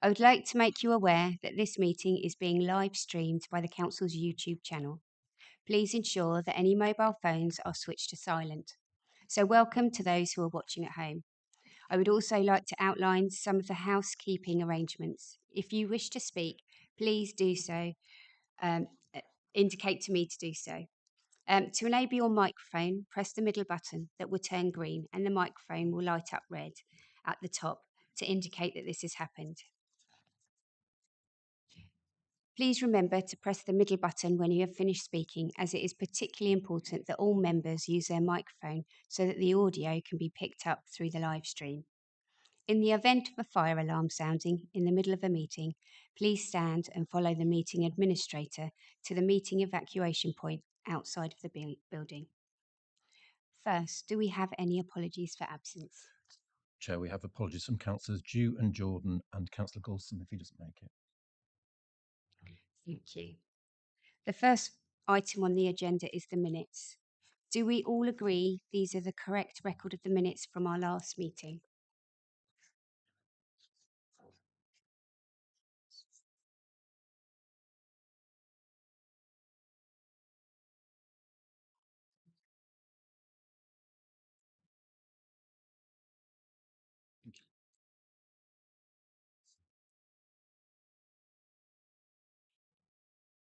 I would like to make you aware that this meeting is being live streamed by the Council's YouTube channel. Please ensure that any mobile phones are switched to silent. So welcome to those who are watching at home. I would also like to outline some of the housekeeping arrangements. If you wish to speak, please do so. Um, indicate to me to do so. To enable your microphone, press the middle button that will turn green and the microphone will light up red at the top to indicate that this has happened. Please remember to press the middle button when you have finished speaking, as it is particularly important that all members use their microphone so that the audio can be picked up through the live stream. In the event of a fire alarm sounding in the middle of a meeting, please stand and follow the meeting administrator to the meeting evacuation point outside of the building. First, do we have any apologies for absence? Chair, we have apologies from Councillors Dew and Jordan and Councillor Golson if he doesn't make it. Thank you. The first item on the agenda is the minutes. Do we all agree these are the correct record of the minutes from our last meeting?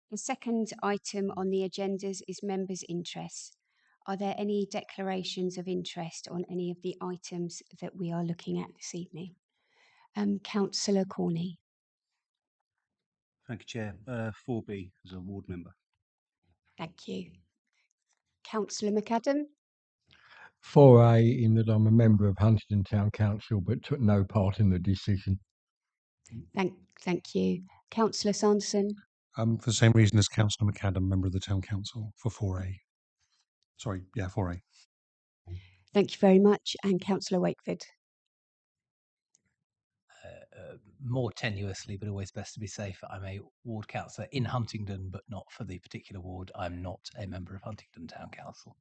The second item on the agendas is members' interests. Are there any declarations of interest on any of the items that we are looking at this evening? Councillor Corney. Thank you, Chair. 4B as a ward member. Thank you. Councillor McAdam. 4A, in that I'm a member of Huntingdon Town Council but took no part in the decision. Thank you. Councillor Sanderson. For the same reason as Councillor McAdam, member of the Town Council, for 4A. Sorry, yeah, 4A. Thank you very much. And Councillor Wakeford. More tenuously, but always best to be safe, I'm a ward councillor in Huntingdon, but not for the particular ward. I'm not a member of Huntingdon Town Council.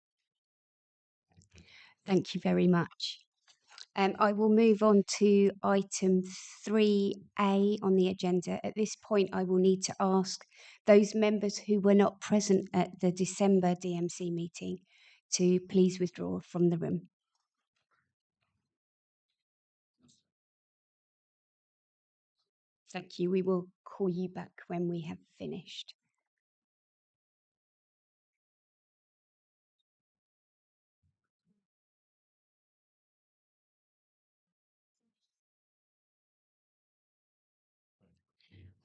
Thank you very much. I will move on to item 3A on the agenda. At this point, I will need to ask those members who were not present at the December DMC meeting to please withdraw from the room. Thank you. We will call you back when we have finished.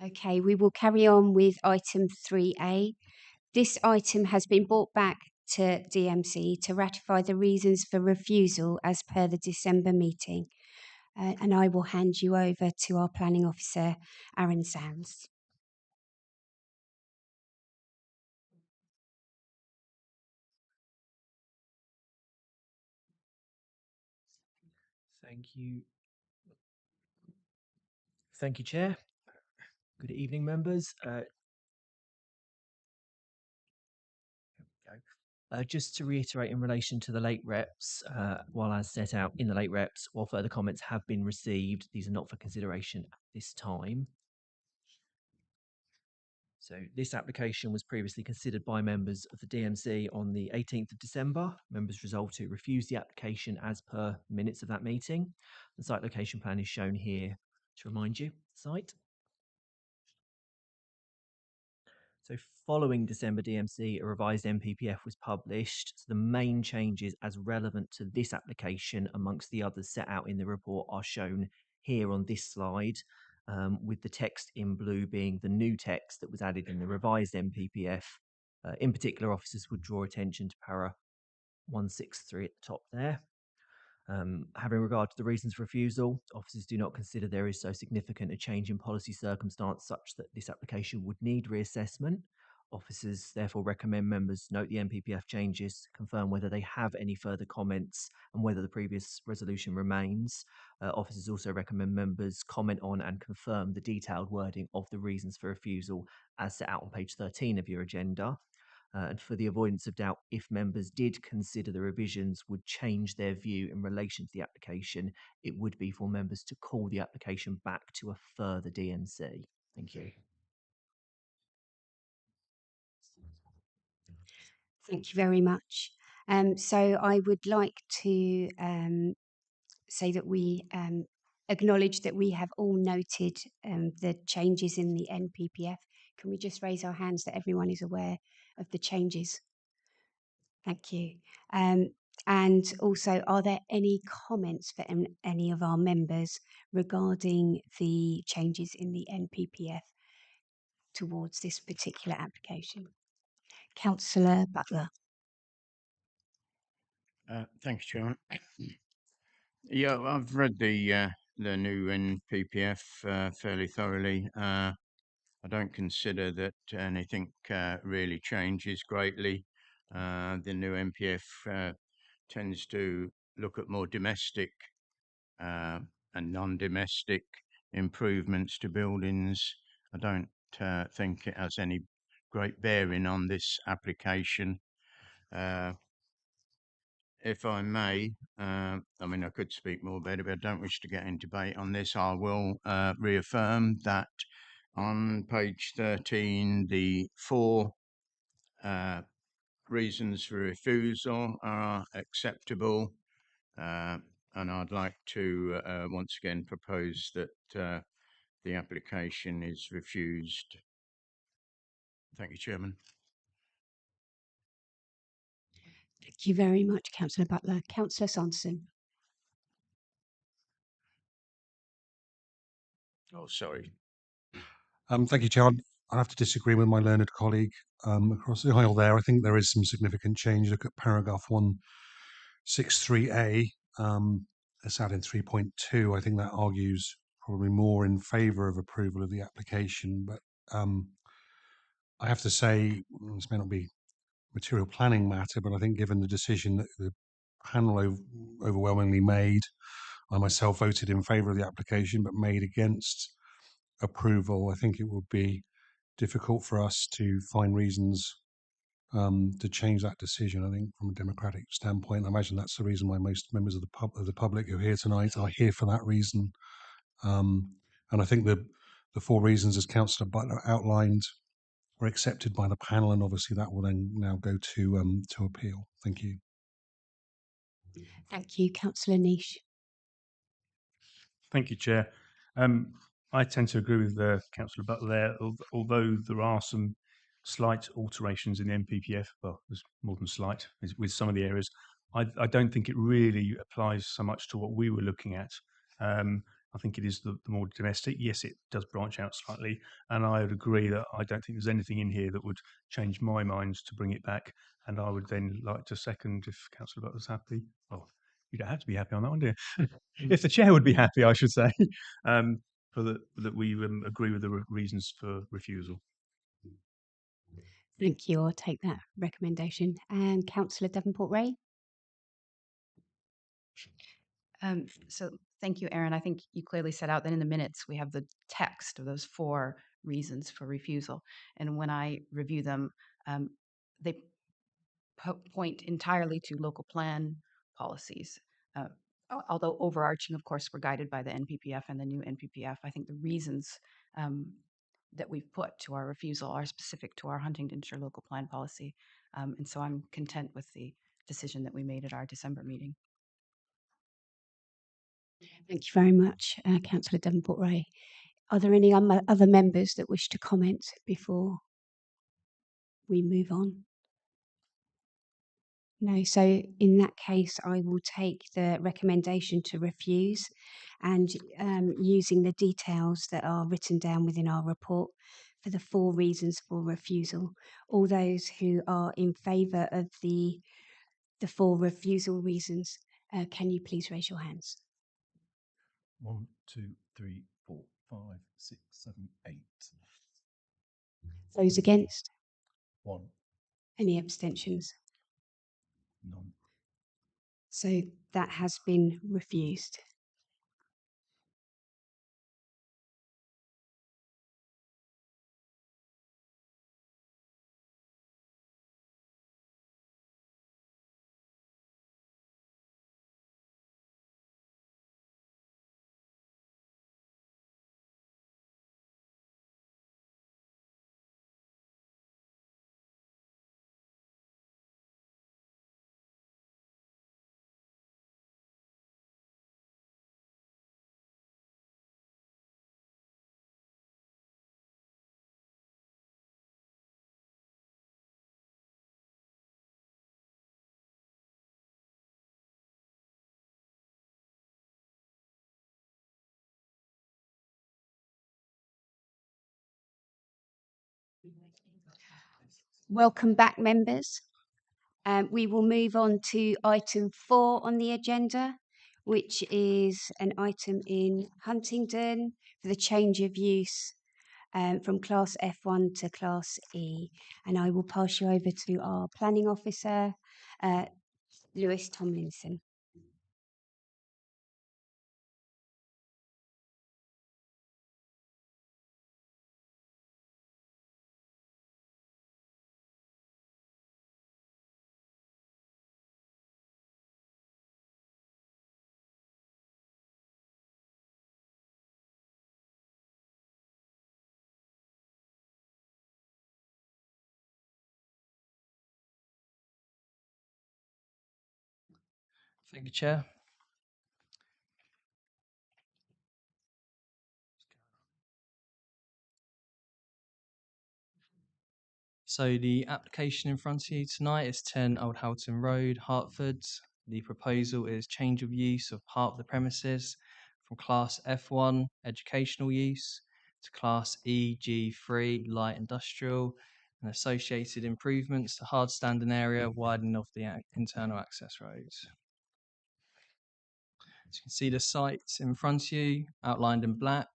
Okay, we will carry on with item 3A. This item has been brought back to DMC to ratify the reasons for refusal as per the December meeting. And I will hand you over to our planning officer, Aaron Sands. Thank you. Thank you, Chair. Good evening, members. Just to reiterate in relation to the late reps, while as set out in the late reps, while further comments have been received, these are not for consideration at this time. So this application was previously considered by members of the DMC on the 18th of December. Members resolved to refuse the application as per minutes of that meeting. The site location plan is shown here to remind you, site. So following December DMC, a revised NPPF was published. So the main changes as relevant to this application amongst the others set out in the report are shown here on this slide, with the text in blue being the new text that was added in the revised NPPF. In particular, officers would draw attention to para 163 at the top there. Having regard to the reasons for refusal, officers do not consider there is so significant a change in policy circumstance such that this application would need reassessment. Officers therefore recommend members note the NPPF changes, confirm whether they have any further comments and whether the previous resolution remains. Officers also recommend members comment on and confirm the detailed wording of the reasons for refusal as set out on page 13 of your agenda. And for the avoidance of doubt, if members did consider the revisions would change their view in relation to the application, it would be for members to call the application back to a further DMC. Thank you. Thank you very much. So I would like to say that we acknowledge that we have all noted the changes in the NPPF. Can we just raise our hands that everyone is aware of the changes? Thank you. And also, are there any comments for any of our members regarding the changes in the NPPF towards this particular application? Councillor Butler. Thank you, Chairman. Yeah, I've read the new NPPF fairly thoroughly. I don't consider that anything really changes greatly. The new NPF tends to look at more domestic and non-domestic improvements to buildings. I don't think it has any great bearing on this application. If I may, I mean, I could speak more about it, but I don't wish to get in debate on this. I will reaffirm that on page 13, the 4 reasons for refusal are acceptable. And I'd like to once again propose that the application is refused. Thank you, Chairman. Thank you very much, Councillor Butler. Councillor Sampson. Oh, sorry. Thank you, Chair. I have to disagree with my learned colleague across the aisle there. I think there is some significant change. Look at paragraph 163A. It's out in 3.2. I think that argues probably more in favour of approval of the application. But I have to say, this may not be material planning matter, but I think given the decision that the panel overwhelmingly made, I myself voted in favour of the application, but made against approval. I think it would be difficult for us to find reasons to change that decision. I think from a democratic standpoint, I imagine that's the reason why most members of the public who are here tonight are here for that reason. And I think the 4 reasons, as Councillor Butler outlined, were accepted by the panel, and obviously that will then now go to appeal. Thank you. Thank you, Councillor Niche. Thank you, Chair. I tend to agree with Councillor Butler there, although there are some slight alterations in the NPPF. Well, there's more than slight with some of the areas. I don't think it really applies so much to what we were looking at. I think it is the more domestic. Yes, it does branch out slightly, and I would agree that I don't think there's anything in here that would change my mind to bring it back. And I would then like to second if Councillor Butler's happy. Well, you don't have to be happy on that one, do you? If the chair would be happy, I should say, that we agree with the reasons for refusal. Thank you. I'll take that recommendation. And Councillor Davenport-Ray. So thank you, Aaron. I think you clearly set out that in the minutes we have the text of those 4 reasons for refusal. And when I review them, they point entirely to local plan policies. Although overarching, of course, we're guided by the NPPF and the new NPPF. I think the reasons that we've put to our refusal are specific to our Huntingdonshire local plan policy. And so I'm content with the decision that we made at our December meeting. Thank you very much, Councillor Davenport-Ray. Are there any other members that wish to comment before we move on? No, so in that case, I will take the recommendation to refuse and using the details that are written down within our report for the 4 reasons for refusal. All those who are in favour of the 4 refusal reasons, can you please raise your hands? 1, 2, 3, 4, 5, 6, 7, 8. Those against? 1. Any abstentions? None. So that has been refused. Welcome back, members. We will move on to item 4 on the agenda, which is an item in Huntingdon for the change of use from Class F1 to Class E. And I will pass you over to our planning officer, Lewis Tomlinson. Thank you, Chair. So the application in front of you tonight is 10 Old Houghton Road, Hertford. The proposal is change of use of part of the premises from Class F1 educational use to Class EG3 light industrial and associated improvements to hard standing area, widening of the internal access roads. As you can see the site in front of you outlined in black.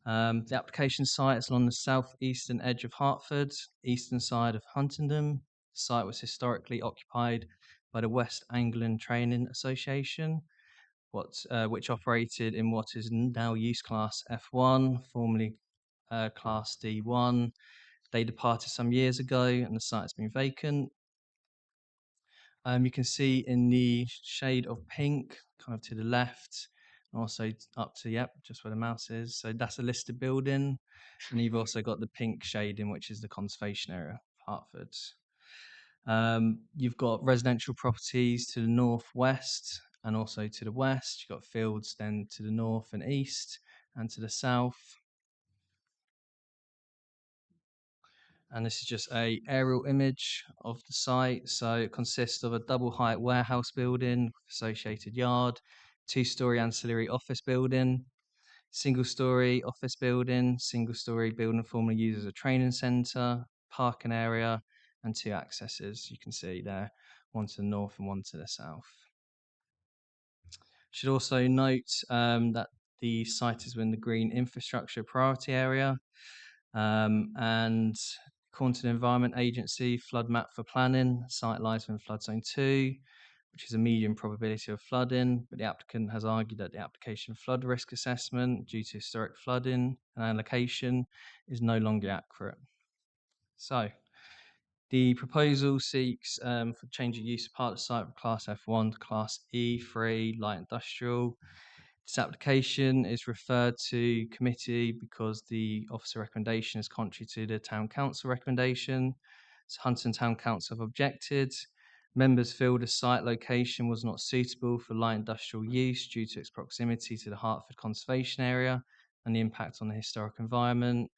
The application site is along the southeastern edge of Hertford, eastern side of Huntingdon. The site was historically occupied by the West Anglian Training Association, which operated in what is now use class F1, formerly class D1. They departed some years ago and the site has been vacant. You can see in the shade of pink, kind of to the left, and also up to, yep, just where the mouse is. So that's a listed building. And you've also got the pink shading, which is the conservation area of Hertford. You've got residential properties to the northwest and also to the west. You've got fields then to the north and east and to the south. And this is just a aerial image of the site. So it consists of a double height warehouse building, associated yard, 2-story ancillary office building, single-story office building, single-story building formerly used as a training centre, parking area, and 2 accesses. You can see there, one to the north and one to the south. Should also note that the site is within the Green Infrastructure Priority Area, and according to the Environment Agency flood map for planning, site lies within flood zone 2, which is a medium probability of flooding, but the applicant has argued that the application flood risk assessment due to historic flooding and allocation is no longer accurate. So the proposal seeks for change of use of part of the site from Class F1 to Class E3 light industrial. This application is referred to committee because the officer recommendation is contrary to the Town Council recommendation. So Huntingdon Town Council have objected. Members feel the site location was not suitable for light industrial use due to its proximity to the Hertford Conservation Area and the impact on the historic environment.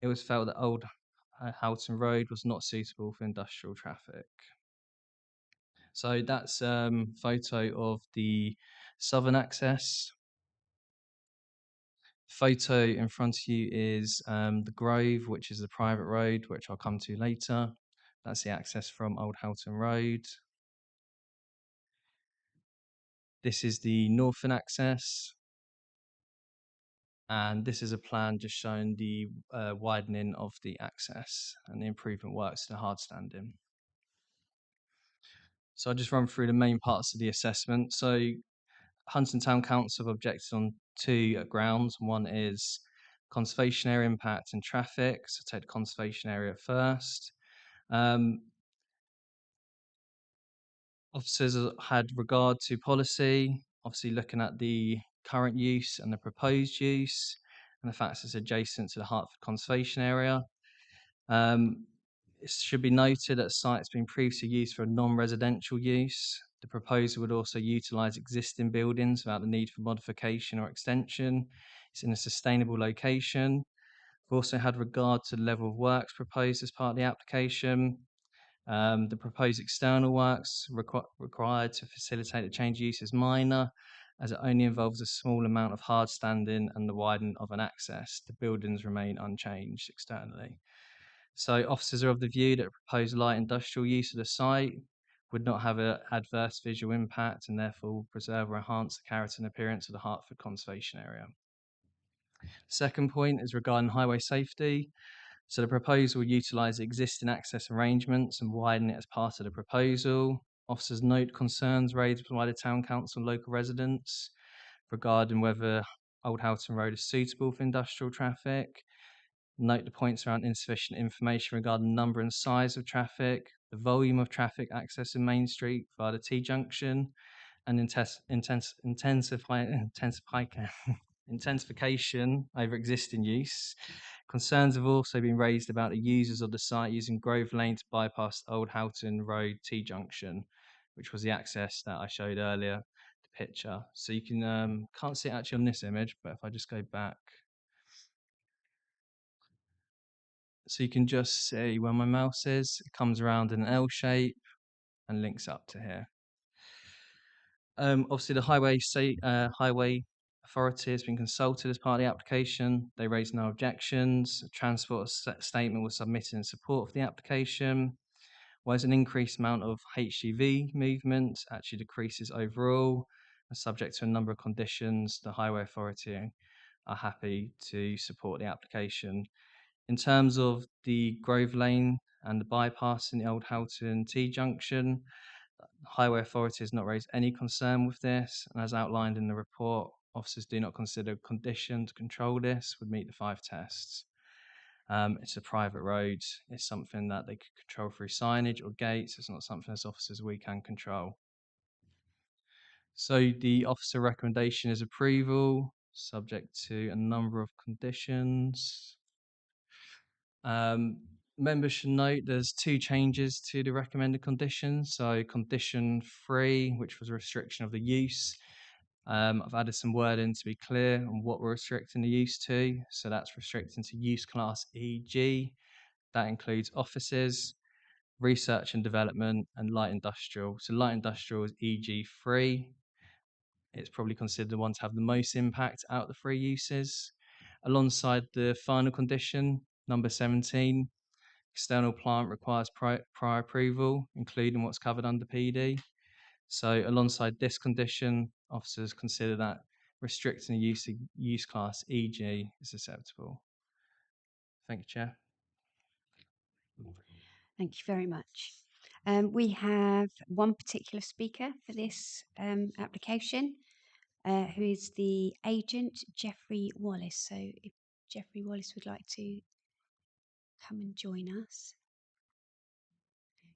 It was felt that Old Houghton Road was not suitable for industrial traffic. So that's a photo of the southern access. Photo in front of you is the Grove, which is the private road, which I'll come to later. That's the access from Old Houghton Road. This is the northern access. And this is a plan just showing the widening of the access and the improvement works to the hard standing. So I'll just run through the main parts of the assessment. So Huntingdon Town Council have objected on 2 grounds. One is conservation area impact and traffic. So take the conservation area first. Officers had regard to policy, obviously looking at the current use and the proposed use and the fact it's adjacent to the Hertford Conservation Area. It should be noted that the site has been previously used for a non-residential use. The proposal would also utilise existing buildings without the need for modification or extension. It's in a sustainable location. We've also had regard to the level of works proposed as part of the application. The proposed external works required to facilitate the change of use is minor, as it only involves a small amount of hard standing and the widening of an access. The buildings remain unchanged externally. So officers are of the view that proposed light industrial use of the site would not have an adverse visual impact and therefore will preserve or enhance the character and appearance of the Hertford Conservation Area. Second point is regarding highway safety. So the proposal will utilise existing access arrangements and widen it as part of the proposal. Officers note concerns raised by the Town Council and local residents regarding whether Old Houghton Road is suitable for industrial traffic. Note the points around insufficient information regarding the number and size of traffic, the volume of traffic accessing Main Street via the T-junction, and intensification over existing use. Concerns have also been raised about the users of the site using Grove Lane to bypass Old Houghton Road T-junction, which was the access that I showed earlier, the picture. So you can, can't see it actually on this image, but if I just go back, so you can just see where my mouse is, it comes around in an L shape and links up to here. Obviously, the highway authority has been consulted as part of the application. They raised no objections. A transport statement was submitted in support of the application. Whereas an increased amount of HGV movement actually decreases overall, and subject to a number of conditions, the highway authority are happy to support the application. In terms of the Grove Lane and the bypass in the Old Houghton T-junction, the Highway Authority has not raised any concern with this, and as outlined in the report, officers do not consider condition to control this would meet the 5 tests. It's a private road. It's something that they could control through signage or gates. It's not something as officers we can control. So the officer recommendation is approval, subject to a number of conditions. Members should note there's 2 changes to the recommended conditions. So condition 3, which was a restriction of the use. I've added some wording to be clear on what we're restricting the use to. So that's restricting to use class EG. That includes offices, research and development, and light industrial. So light industrial is EG3. It's probably considered the one to have the most impact out of the 3 uses. Alongside the final condition, number 17, external plant requires prior approval, including what's covered under PD. So alongside this condition, officers consider that restricting the use class EG is acceptable. Thank you, Chair. Thank you very much. We have one particular speaker for this application, who is the agent, Jeffrey Wallace. So if Jeffrey Wallace would like to come and join us.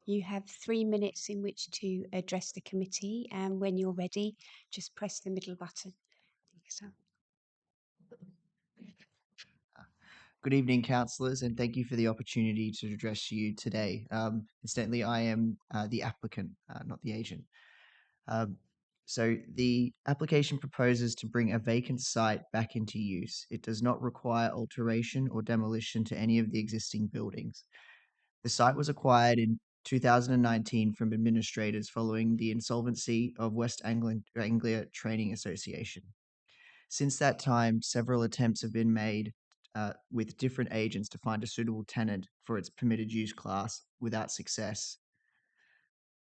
You have 3 minutes in which to address the committee, and when you're ready, just press the middle button. Good evening, councillors, and thank you for the opportunity to address you today. Incidentally, I am the applicant, not the agent. So the application proposes to bring a vacant site back into use. It does not require alteration or demolition to any of the existing buildings. The site was acquired in 2019 from administrators following the insolvency of West Anglia Training Association. Since that time, several attempts have been made with different agents to find a suitable tenant for its permitted use class without success.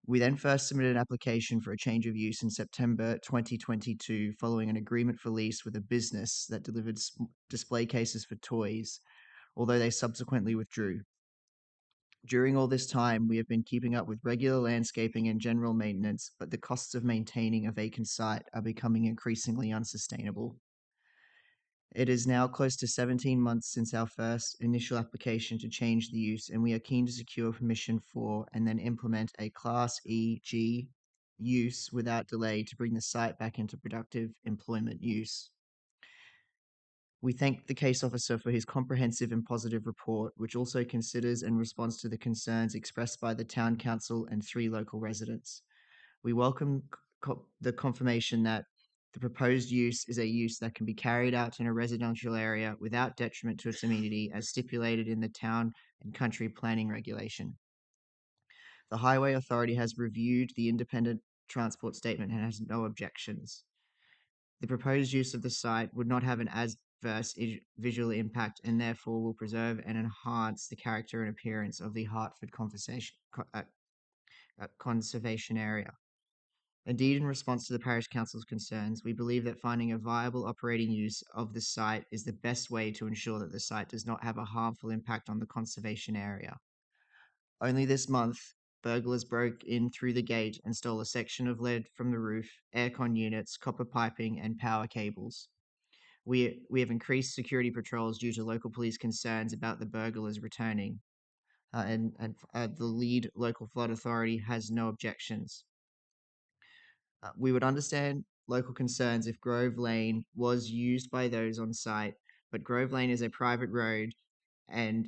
We then first submitted an application for a change of use in September 2022 following an agreement for lease with a business that delivered display cases for toys, although they subsequently withdrew. During all this time, we have been keeping up with regular landscaping and general maintenance, but the costs of maintaining a vacant site are becoming increasingly unsustainable. It is now close to 17 months since our first initial application to change the use, and we are keen to secure permission for and then implement a Class EG use without delay to bring the site back into productive employment use. We thank the case officer for his comprehensive and positive report, which also considers and responds to the concerns expressed by the Town Council and 3 local residents. We welcome the confirmation that the proposed use is a use that can be carried out in a residential area without detriment to its amenity as stipulated in the Town and Country Planning Regulation. The Highway Authority has reviewed the independent transport statement and has no objections. The proposed use of the site would not have an adverse visual impact and therefore will preserve and enhance the character and appearance of the Hartford conservation area. Indeed, in response to the Parish Council's concerns, we believe that finding a viable operating use of the site is the best way to ensure that the site does not have a harmful impact on the conservation area. Only this month, burglars broke in through the gate and stole a section of lead from the roof, aircon units, copper piping, and power cables. We have increased security patrols due to local police concerns about the burglars returning, and the lead local flood authority has no objections. We would understand local concerns if Grove Lane was used by those on site, but Grove Lane is a private road and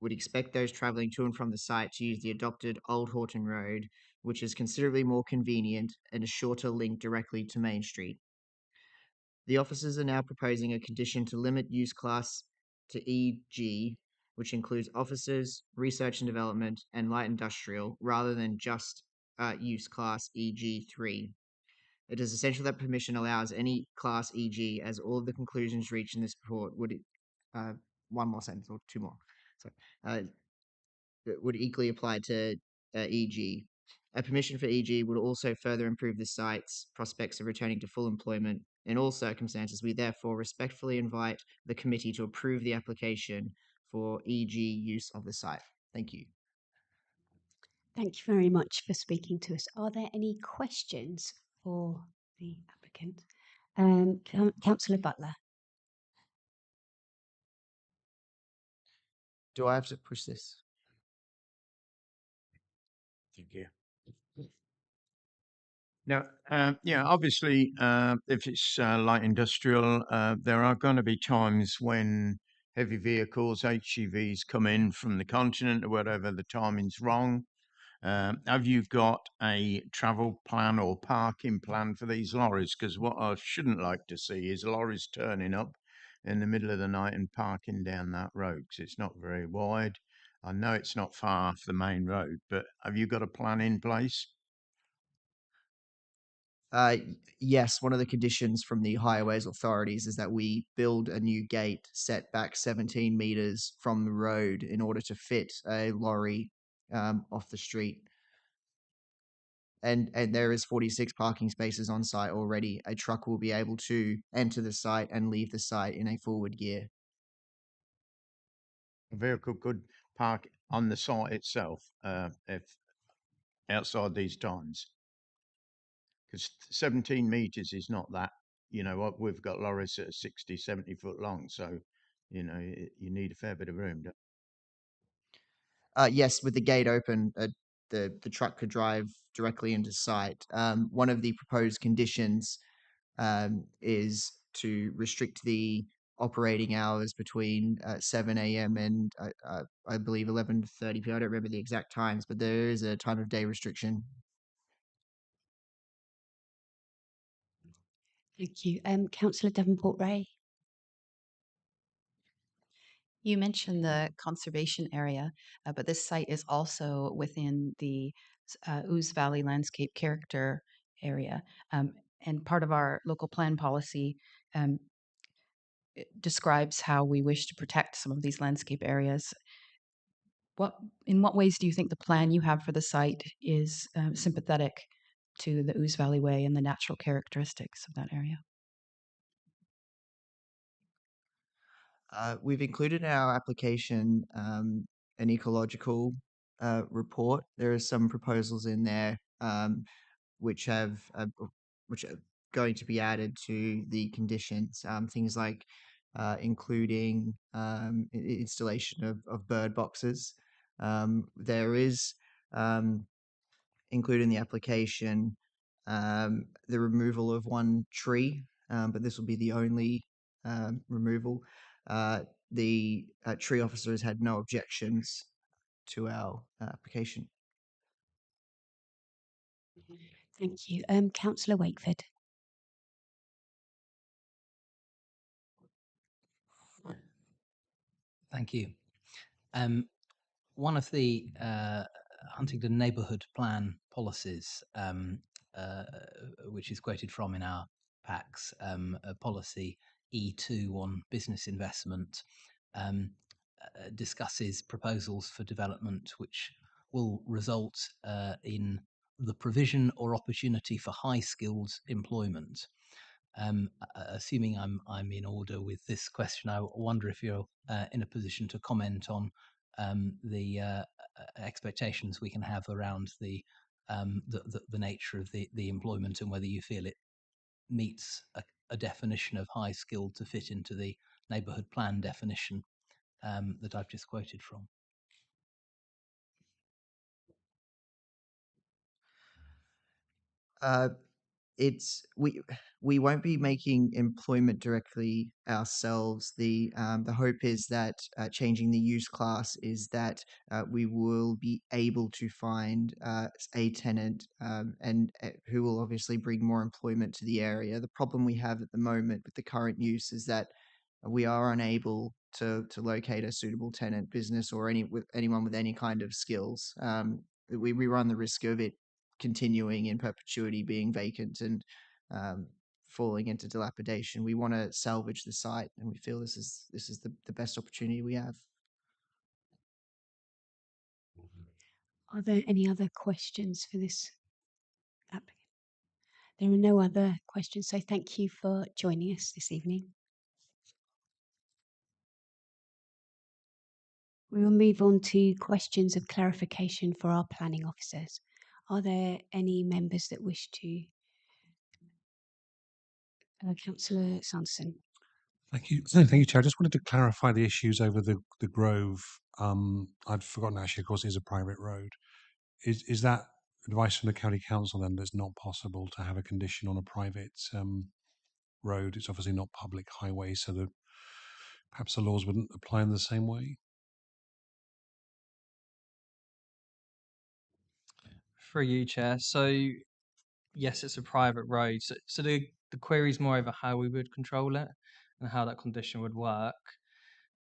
would expect those travelling to and from the site to use the adopted Old Horton Road, which is considerably more convenient and a shorter link directly to Main Street. The officers are now proposing a condition to limit use class to EG, which includes officers, research and development, and light industrial, rather than just use class EG3. It is essential that permission allows any class EG, as all of the conclusions reached in this report would, one more sentence or two more, sorry, would equally apply to EG. A permission for EG would also further improve the site's prospects of returning to full employment. In all circumstances, we therefore respectfully invite the committee to approve the application for EG use of the site. Thank you. Thank you very much for speaking to us. Are there any questions for the applicant? Councillor Butler. Do I have to push this? Thank you. Now, yeah, obviously, if it's light industrial, there are going to be times when heavy vehicles, HGVs, come in from the continent or whatever, the timing's wrong. Have you got a travel plan or parking plan for these lorries? Because what I shouldn't like to see is lorries turning up in the middle of the night and parking down that road, because it's not very wide. I know it's not far off the main road, but have you got a plan in place? Yes, one of the conditions from the highways authorities is that we build a new gate set back 17 meters from the road in order to fit a lorry off the street. And there is 46 parking spaces on site already. A truck will be able to enter the site and leave the site in a forward gear. A vehicle could park on the site itself if outside these times. Because 17 meters is not that, you know, what we've got lorries that are 60, 70 foot long. So, you know, you need a fair bit of room. Yes, with the gate open, the truck could drive directly into site. One of the proposed conditions is to restrict the operating hours between 7 a.m. and I believe 11:30 p.m. I don't remember the exact times, but there is a time of day restriction. Thank you. Councillor Davenport-Ray. You mentioned the conservation area, but this site is also within the Ouse Valley Landscape Character Area. And part of our local plan policy it describes how we wish to protect some of these landscape areas. In what ways do you think the plan you have for the site is sympathetic to the Ouse Valley Way and the natural characteristics of that area? We've included in our application an ecological report. There are some proposals in there which are going to be added to the conditions. Things like including installation of bird boxes. There is included in the application the removal of one tree, but this will be the only removal. The tree officer has had no objections to our application. Thank you. Councillor Wakeford. Thank you. One of the Huntingdon Neighbourhood Plan policies, which is quoted from in our packs, a policy E2 on business investment discusses proposals for development which will result in the provision or opportunity for high-skilled employment. Assuming I'm in order with this question, I wonder if you're in a position to comment on the expectations we can have around the nature of the employment and whether you feel it meets a definition of high skilled to fit into the neighbourhood plan definition that I've just quoted from. It's we won't be making employment directly ourselves. The hope is that changing the use class is that we will be able to find a tenant and who will obviously bring more employment to the area. The problem we have at the moment with the current use is that we are unable to locate a suitable tenant business or anyone with any kind of skills. We run the risk of it continuing in perpetuity, being vacant and falling into dilapidation. We want to salvage the site, and we feel this is the best opportunity we have. Are there any other questions for this applicant? There are no other questions, so thank you for joining us this evening. We will move on to questions of clarification for our planning officers. Are there any members that wish to? Councillor Sanderson. Thank you. Thank you, Chair. I just wanted to clarify the issues over the Grove. I'd forgotten actually, of course, it is a private road. Is that advice from the County Council then that it's not possible to have a condition on a private road? It's obviously not public highway, so that perhaps the laws wouldn't apply in the same way? Through you, Chair. So, yes, it's a private road. So the query is more over how we would control it and how that condition would work.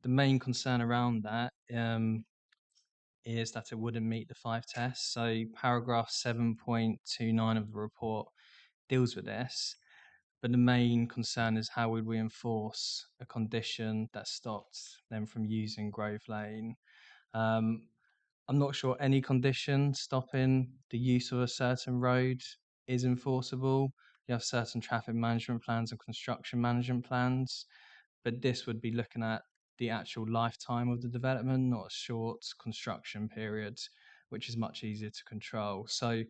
The main concern around that is that it wouldn't meet the 5 tests. So paragraph 7.29 of the report deals with this. But the main concern is how would we enforce a condition that stops them from using Grove Lane. I'm not sure any condition stopping the use of a certain road is enforceable. You have certain traffic management plans and construction management plans, but this would be looking at the actual lifetime of the development, not a short construction period, which is much easier to control. So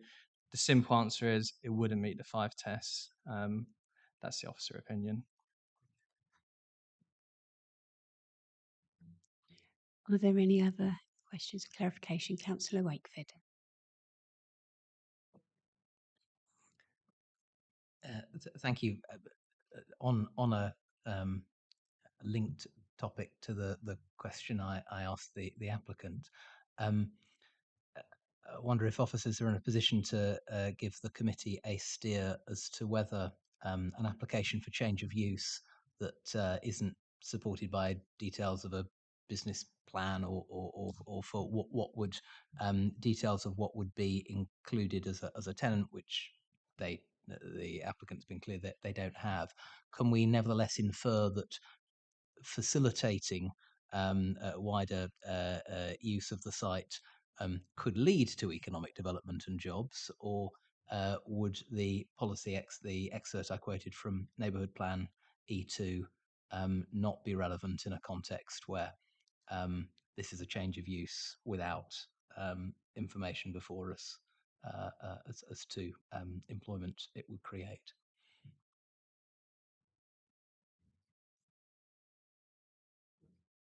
the simple answer is it wouldn't meet the 5 tests. That's the officer opinion. Are there any other questions of clarification? Councillor Wakeford. Thank you. On a linked topic to the question I asked the applicant, I wonder if officers are in a position to give the committee a steer as to whether an application for change of use that isn't supported by details of a business plan or for what would details of what would be included as a tenant, which the applicant's been clear that they don't have. Can we nevertheless infer that facilitating wider use of the site could lead to economic development and jobs, or would the policy the excerpt I quoted from Neighbourhood Plan E2 not be relevant in a context where this is a change of use without information before us as to employment it would create?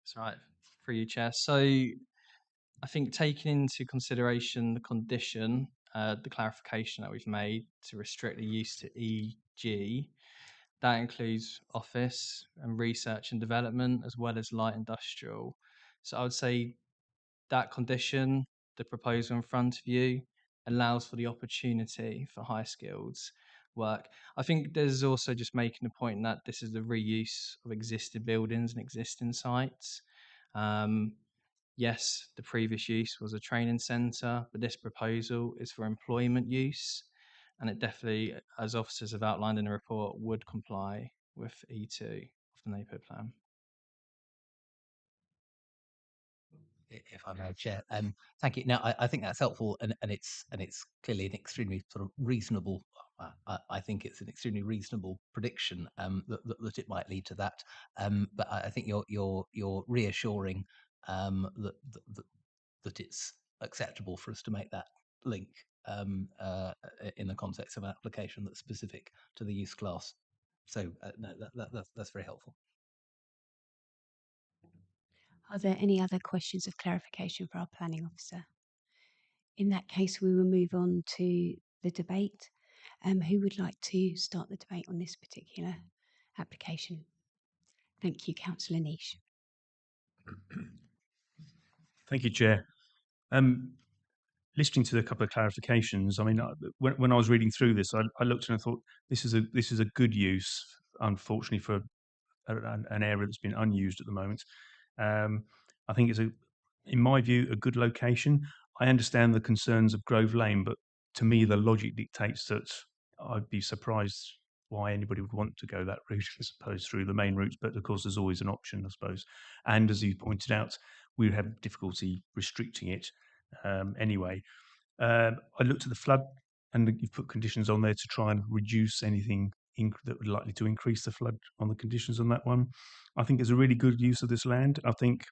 That's right, for you, Chair. So I think taking into consideration the condition, the clarification that we've made to restrict the use to EG, that includes office and research and development as well as light industrial. So I would say that condition, the proposal in front of you, allows for the opportunity for high skills work. I think there's also just making the point that this is the reuse of existing buildings and existing sites. Yes, the previous use was a training centre, but this proposal is for employment use, and it definitely, as officers have outlined in the report, would comply with E2 of the the neighbourhood plan. If I may, Chair. Thank you. Now, I think that's helpful, and it's clearly an extremely sort of reasonable. I think it's an extremely reasonable prediction that it might lead to that. But I think you're reassuring that it's acceptable for us to make that link in the context of an application that's specific to the use class. So no, that's very helpful. Are there any other questions of clarification for our planning officer? In that case, we will move on to the debate. Who would like to start the debate on this particular application? Thank you, Councillor Niche. Thank you, Chair. Listening to a couple of clarifications, I mean, when I was reading through this, I looked and I thought this is a good use, unfortunately, for an area that's been unused at the moment. I think it's in my view, a good location. I understand the concerns of Grove Lane, but to me, the logic dictates that I'd be surprised why anybody would want to go that route as opposed through the main routes. But of course, there's always an option, I suppose. And as you pointed out, we would have difficulty restricting it anyway. I looked at the flood, and you've put conditions on there to try and reduce anything that would likely to increase the flood on the conditions on that one. I think it's a really good use of this land. I think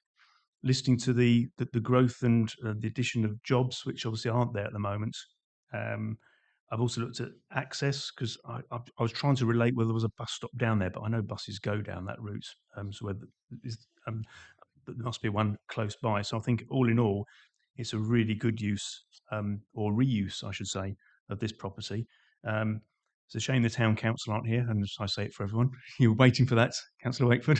listening to the growth and the addition of jobs, which obviously aren't there at the moment. I've also looked at access because I was trying to relate whether there was a bus stop down there, but I know buses go down that route. So whether there must be one close by. So I think all in all, it's a really good use or reuse, I should say, of this property. It's a shame the town council aren't here, and I say it for everyone. You were waiting for that, Councillor Wakeford,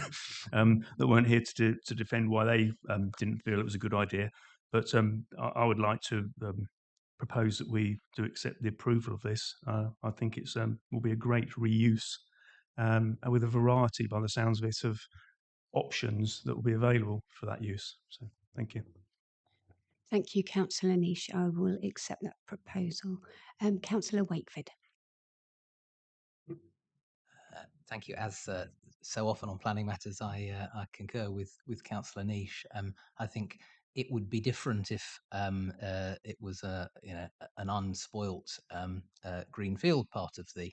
that weren't here to defend why they didn't feel it was a good idea. But I would like to propose that we do accept the approval of this. I think it's will be a great reuse with a variety, by the sounds of it, of options that will be available for that use. So thank you. Thank you, Councillor Niche. I will accept that proposal. Councillor Wakeford. Thank you. As so often on planning matters, I concur with Councillor Niche. I think it would be different if it was an unspoilt greenfield part of the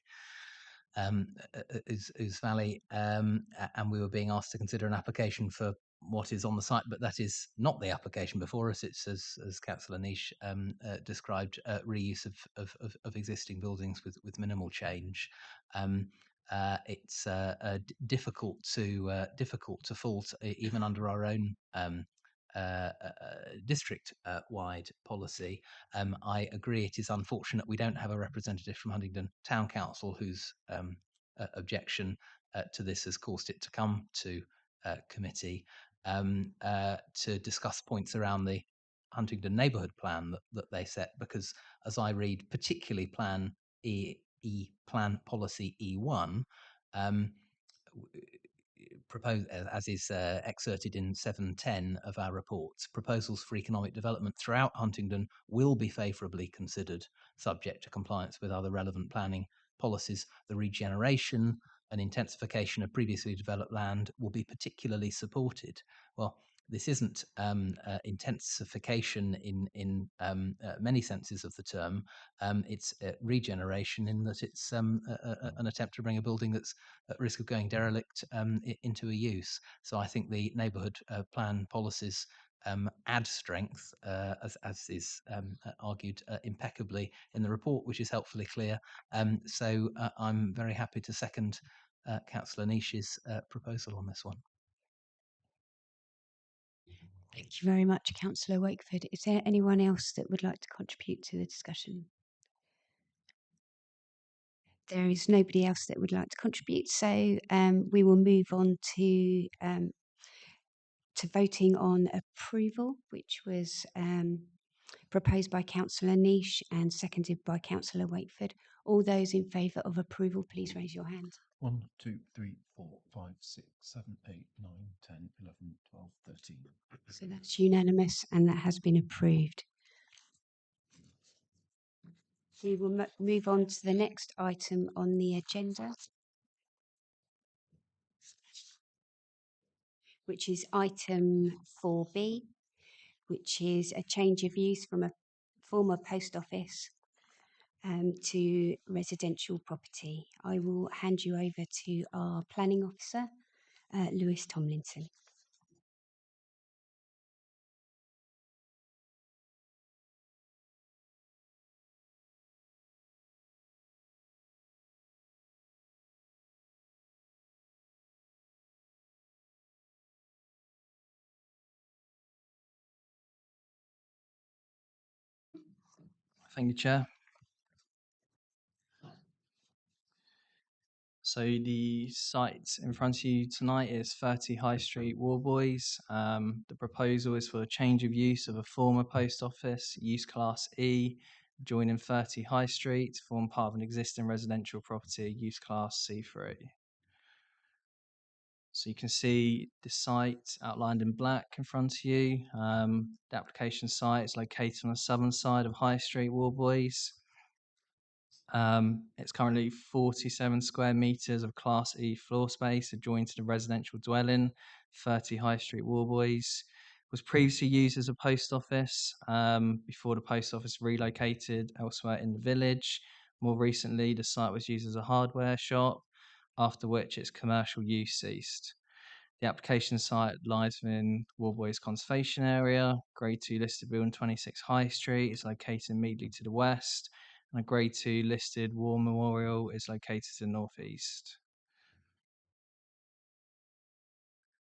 Ouse Valley, and we were being asked to consider an application for what is on the site, but that is not the application before us. It's as Councillor Niche described, reuse of existing buildings with minimal change. It's difficult to fault even under our own district-wide policy. I agree it is unfortunate we don't have a representative from Huntingdon Town Council whose objection to this has caused it to come to committee to discuss points around the Huntingdon neighbourhood plan that they set, because as I read particularly plan plan policy E1, propose, as is excerpted in 710 of our reports, proposals for economic development throughout Huntingdon will be favourably considered, subject to compliance with other relevant planning policies. The regeneration and intensification of previously developed land will be particularly supported. Well, this isn't intensification in many senses of the term. It's regeneration in that it's an attempt to bring a building that's at risk of going derelict into a use. So I think the neighbourhood plan policies add strength, as is argued impeccably in the report, which is helpfully clear. So I'm very happy to second Councillor Niche's proposal on this one. Thank you very much, Councillor Wakeford. Is there anyone else that would like to contribute to the discussion? There is nobody else that would like to contribute, so we will move on to voting on approval, which was proposed by Councillor Niche and seconded by Councillor Wakeford. All those in favour of approval, please raise your hand. 1, 2, 3, 4, 5, 6, 7, 8, 9, 10, 11, 12, 13. So that's unanimous and that has been approved. We will move on to the next item on the agenda. which is item 4B, which is a change of use from a former post office to residential property. I will hand you over to our planning officer, Lewis Tomlinson. Thank you, Chair. So the site in front of you tonight is 30 High Street, Warboys. The proposal is for a change of use of a former post office, use class E, joining 30 High Street, to form part of an existing residential property, use class C3. So you can see the site outlined in black in front of you. The application site is located on the southern side of High Street, Warboys. It's currently 47 square meters of Class E floor space adjoined to the residential dwelling, 30 High Street, Warboys. Was previously used as a post office before the post office relocated elsewhere in the village. More recently, the site was used as a hardware shop, after which its commercial use ceased. The application site lies within Warboys Conservation Area. Grade 2 listed building 26 High Street is located immediately to the west, and a Grade 2 listed war memorial is located to the northeast.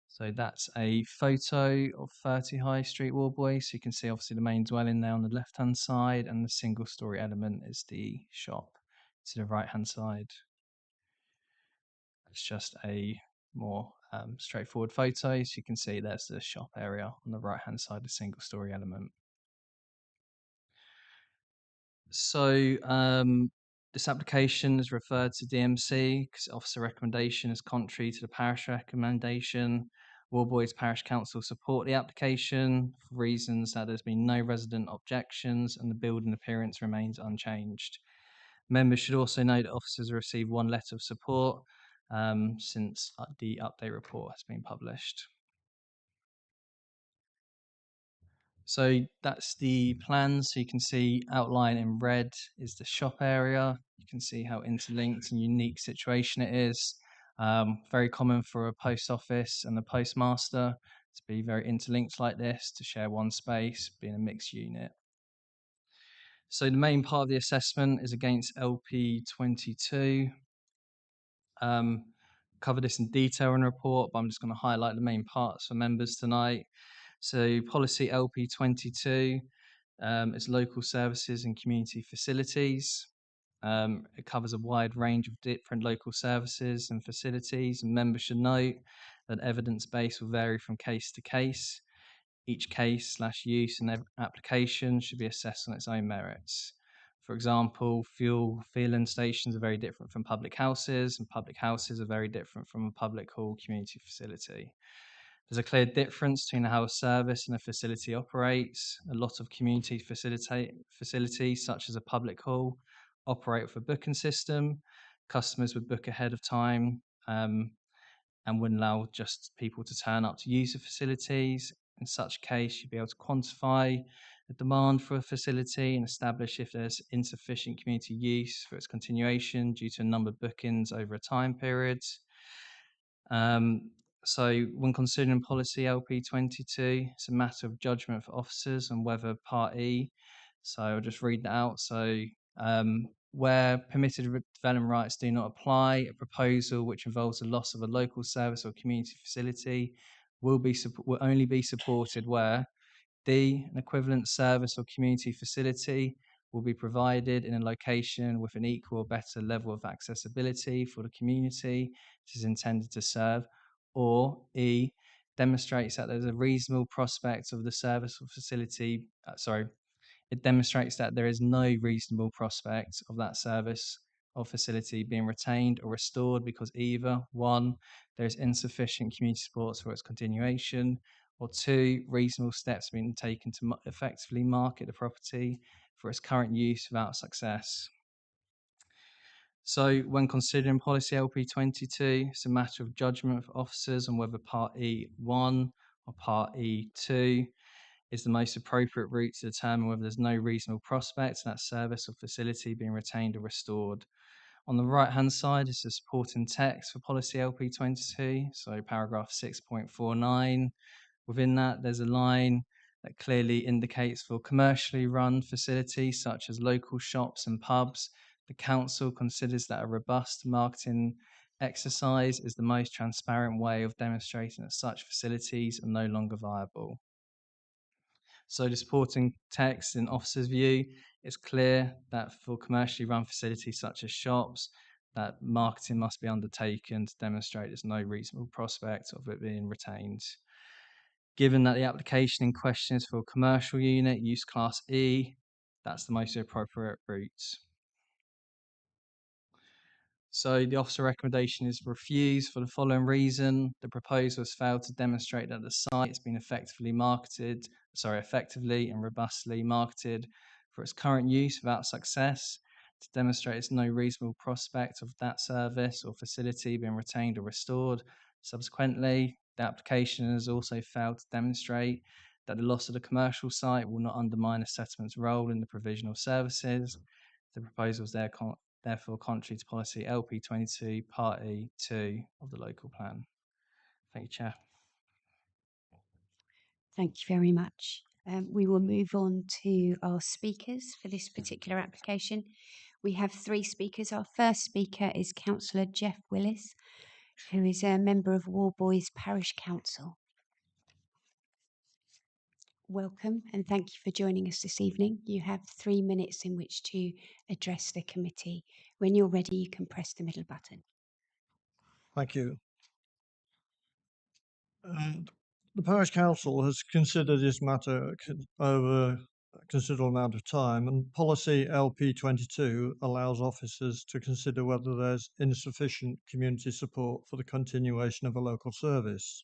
So that's a photo of 30 High Street, Warboys. So you can see obviously the main dwelling there on the left-hand side, and the single-story element is the shop to the right-hand side. It's just a more straightforward photo. So you can see there's the shop area on the right-hand side, the single-story element. So this application is referred to DMC because officer recommendation is contrary to the parish recommendation. Warboys Parish Council support the application for reasons that there's been no resident objections and the building appearance remains unchanged. Members should also know that officers have received one letter of support since the update report has been published. So that's the plan. So you can see outlined in red is the shop area. You can see how interlinked and unique situation it is. Very common for a post office and a postmaster to be very interlinked like this, to share one space, being a mixed unit. So the main part of the assessment is against LP22. Cover this in detail in the report, but I'm just going to highlight the main parts for members tonight. So policy LP22 is local services and community facilities. It covers a wide range of different local services and facilities, and members should note that evidence base will vary from case to case. Each case/use and application should be assessed on its own merits. For example, fuel filling stations are very different from public houses, and public houses are very different from a public hall community facility. There's a clear difference between how a service and a facility operates. A lot of community facilities, such as a public hall, operate with a booking system. Customers would book ahead of time and wouldn't allow just people to turn up to use the facilities. In such case, you'd be able to quantify the demand for a facility and establish if there's insufficient community use for its continuation due to a number of bookings over a time period. So when considering policy LP22, it's a matter of judgment for officers on whether Part E, so I'll just read that out. So where permitted development rights do not apply, a proposal which involves the loss of a local service or community facility will only be supported where D, an equivalent service or community facility will be provided in a location with an equal or better level of accessibility for the community it is intended to serve, or E, demonstrates that there's a reasonable prospect of the service or facility, it demonstrates that there is no reasonable prospect of that service or facility being retained or restored because either, one, there is insufficient community support for its continuation, or two, reasonable steps have been taken to effectively market the property for its current use without success. So, when considering policy LP22, it's a matter of judgment for officers on whether Part E1 or Part E2 is the most appropriate route to determine whether there's no reasonable prospect that service or facility being retained or restored. On the right-hand side is the supporting text for policy LP22, so paragraph 6.49. Within that, there's a line that clearly indicates for commercially run facilities such as local shops and pubs, the council considers that a robust marketing exercise is the most transparent way of demonstrating that such facilities are no longer viable. So the supporting text in officer's view, it's clear that for commercially run facilities such as shops, that marketing must be undertaken to demonstrate there's no reasonable prospect of it being retained. Given that the application in question is for a commercial unit, use class E, that's the most appropriate route. So the officer recommendation is refused for the following reason. The proposal has failed to demonstrate that the site has been effectively and robustly marketed for its current use without success. To demonstrate there's no reasonable prospect of that service or facility being retained or restored. Subsequently, the application has also failed to demonstrate that the loss of the commercial site will not undermine the settlement's role in the provision of services. The proposal is therefore contrary to policy LP22 Part E2 of the local plan. Thank you, Chair. Thank you very much. We will move on to our speakers for this particular application. We have 3 speakers. Our first speaker is Councillor Jeff Willis, who is a member of Warboys Parish Council. Welcome and thank you for joining us this evening. You have 3 minutes in which to address the committee. When you're ready, you can press the middle button. Thank you. The Parish Council has considered this matter over a considerable amount of time, and policy LP22 allows officers to consider whether there's insufficient community support for the continuation of a local service.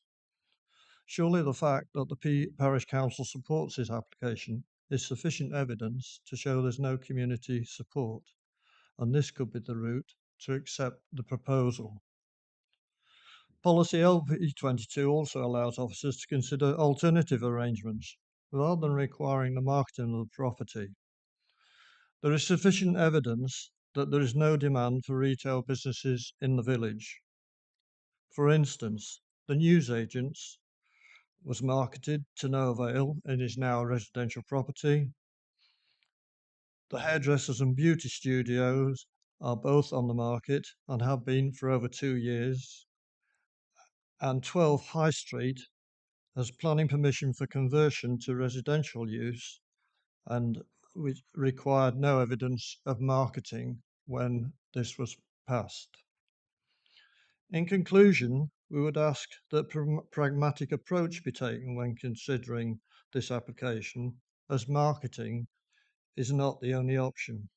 Surely the fact that the Parish Council supports this application is sufficient evidence to show there's no community support, and this could be the route to accept the proposal. Policy LP22 also allows officers to consider alternative arrangements rather than requiring the marketing of the property. There is sufficient evidence that there is no demand for retail businesses in the village. For instance, the newsagents was marketed to no avail and is now a residential property. The hairdressers and beauty studios are both on the market and have been for over 2 years. And 12 High Street has planning permission for conversion to residential use and which required no evidence of marketing when this was passed. In conclusion, we would ask that a pragmatic approach be taken when considering this application, as marketing is not the only option.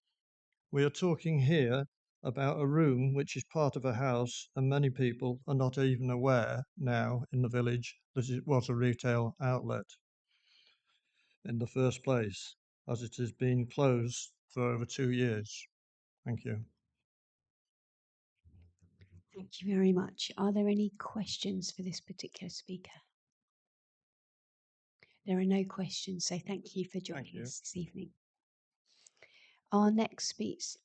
We are talking here about a room which is part of a house, and many people are not even aware now in the village that it was a retail outlet in the first place, as it has been closed for over 2 years. Thank you. Thank you very much. Are there any questions for this particular speaker? There are no questions, so thank you for joining us this evening. Our next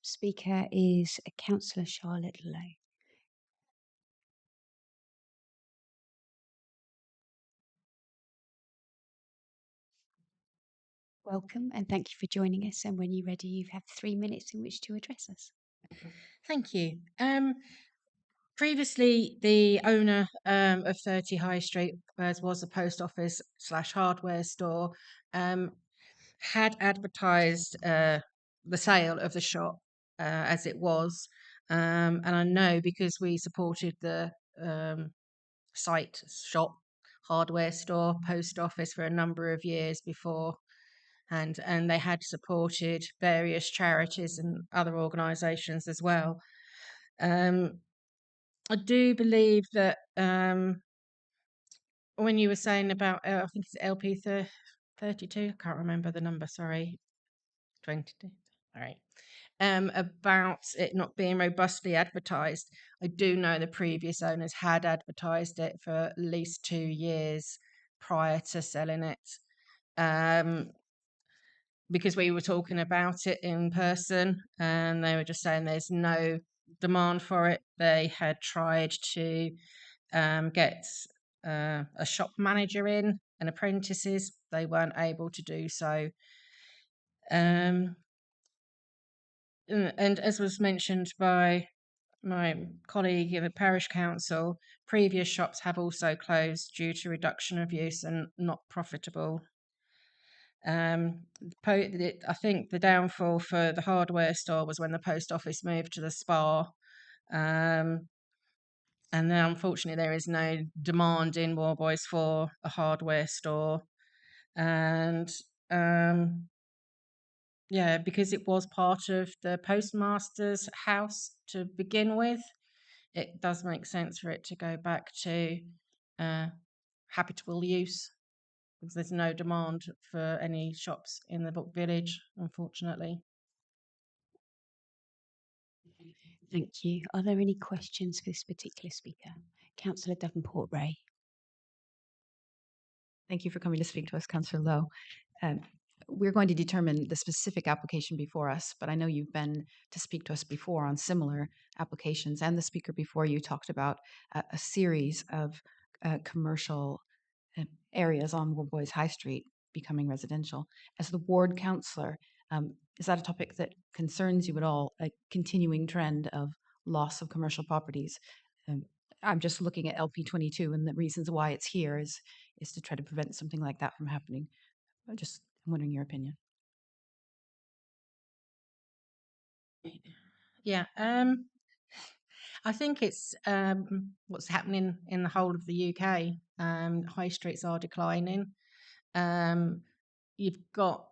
speaker is Councillor Charlotte Lowe. Welcome and thank you for joining us. And when you're ready, you have 3 minutes in which to address us. Thank you. Previously, the owner of 30 High Street, as was a post office / hardware store, had advertised the sale of the shop as it was. And I know because we supported the site shop, hardware store, post office for a number of years before. And they had supported various charities and other organisations as well. I do believe that when you were saying about, I think it's LP 32, I can't remember the number, sorry, 22, all right. about it not being robustly advertised. I do know the previous owners had advertised it for at least 2 years prior to selling it. Because we were talking about it in person and they were just saying there's no demand for it. They had tried to get a shop manager in and apprentices. They weren't able to do so. And as was mentioned by my colleague in the parish council, previous shops have also closed due to reduction of use and not profitable. I think the downfall for the hardware store was when the post office moved to the Spa. And now, unfortunately, there is no demand in Warboys for a hardware store. And yeah, because it was part of the postmaster's house to begin with, it does make sense for it to go back to habitable use, because there's no demand for any shops in the book village, unfortunately. Thank you. Are there any questions for this particular speaker? Councillor Davenport-Ray. Thank you for coming to speak to us, Councillor Lowe. We're going to determine the specific application before us, but I know you've been to speak to us before on similar applications, and the speaker before you talked about a series of commercial areas on Warboys High Street becoming residential. As the ward councillor, is that a topic that concerns you at all, a continuing trend of loss of commercial properties? I'm just looking at LP 22, and the reasons why it's here is to try to prevent something like that from happening. I'm wondering your opinion. Yeah, I think it's what's happening in the whole of the UK. High streets are declining. You've got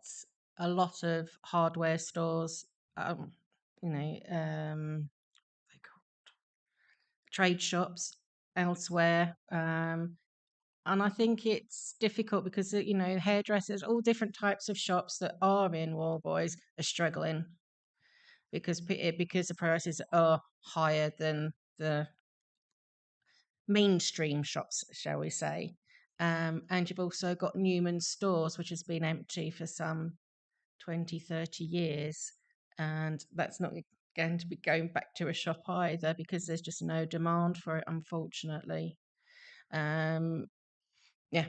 a lot of hardware stores, trade shops elsewhere. And I think it's difficult because, hairdressers, all different types of shops that are in Warboys are struggling because the prices are higher than the mainstream shops, shall we say. And you've also got Newman's Stores, which has been empty for some 20, 30 years. And that's not going to be going back to a shop either because there's just no demand for it, unfortunately. Yeah.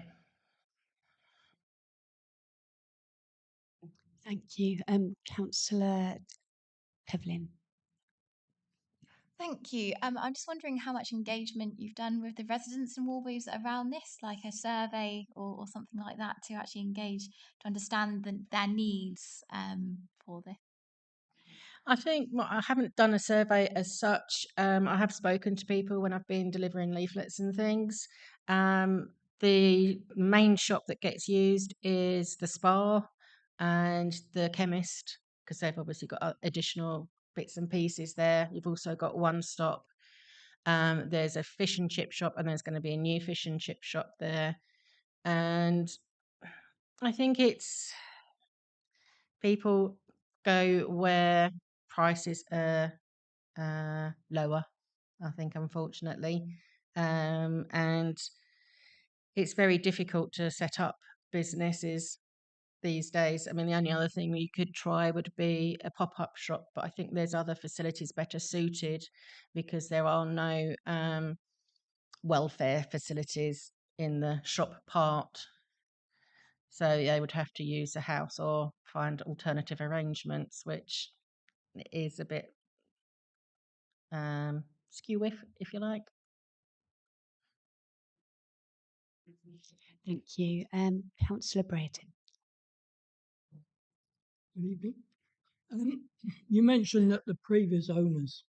Thank you. Councillor Pevlin. Thank you. I'm just wondering how much engagement you've done with the residents in Warboys around this, like a survey or something like that, to actually engage, to understand their needs for this. I think I haven't done a survey as such. I have spoken to people when I've been delivering leaflets and things. The main shop that gets used is the Spa and the chemist, because they've obviously got additional bits and pieces there. You've also got One Stop. There's a fish and chip shop, and there's going to be a new fish and chip shop there. And I think it's people go where prices are lower, I think, unfortunately. And it's very difficult to set up businesses these days. I mean, the only other thing you could try would be a pop-up shop, but I think there's other facilities better suited because there are no welfare facilities in the shop part. So they would have to use a house or find alternative arrangements, which is a bit skew if you like. Thank you. Councillor Brereton. Good evening. You mentioned that the previous owners,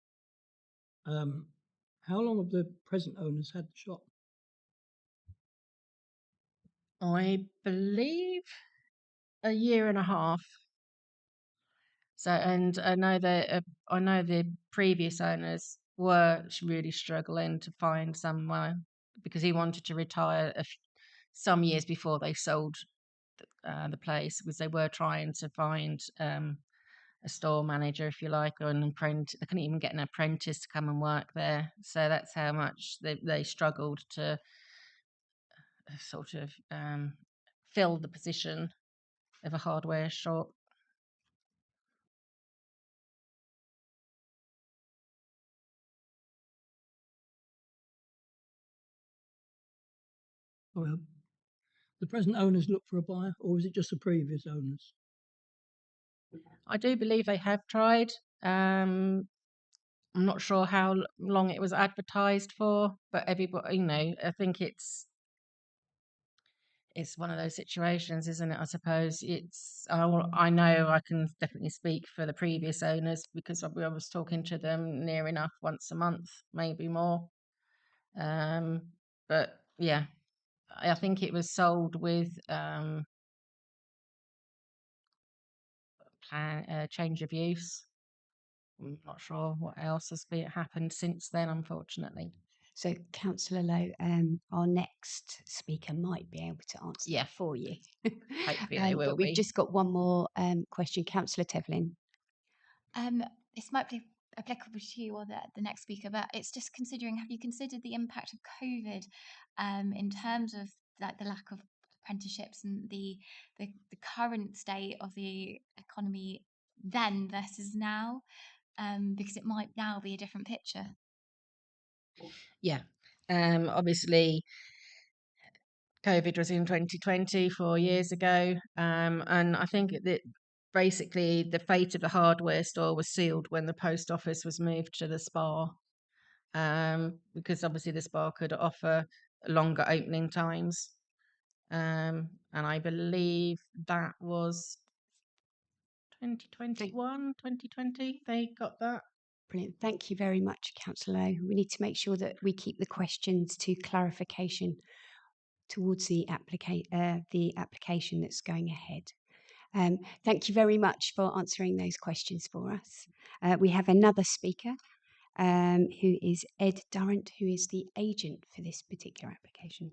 how long have the present owners had the shop? I believe a year and a half. So, and I know the previous owners were really struggling to find someone because he wanted to retire some years before they sold the place, because they were trying to find a store manager, if you like, or an apprentice. They couldn't even get an apprentice to come and work there. So that's how much they struggled to sort of fill the position of a hardware shop. Well, the present owners look for a buyer, or is it just the previous owners? I do believe they have tried. I'm not sure how long it was advertised for, but everybody, I think it's one of those situations, isn't it? I suppose I know I can definitely speak for the previous owners because I was talking to them near enough once a month, maybe more. But yeah, I think it was sold with change of use. I'm not sure what else has happened since then, unfortunately. So, Councillor Lowe, our next speaker might be able to answer that for you. Hopefully they will but we've be. just got one more question. Councillor Tevlin. This might be applicable to you or the next speaker, but it's just considering, have you considered the impact of COVID in terms of the lack of apprenticeships and the current state of the economy then versus now? Because it might now be a different picture. Yeah. Obviously, COVID was in 2020, 4 years ago. And I think that basically the fate of the hardware store was sealed when the post office was moved to the Spa. Because obviously the Spa could offer longer opening times. And I believe that was 2021, 2020, they got that. Brilliant. Thank you very much, Councillor Lowe. We need to make sure that we keep the questions to clarification towards the application that's going ahead. Thank you very much for answering those questions for us. We have another speaker who is Ed Durrant, who is the agent for this particular application.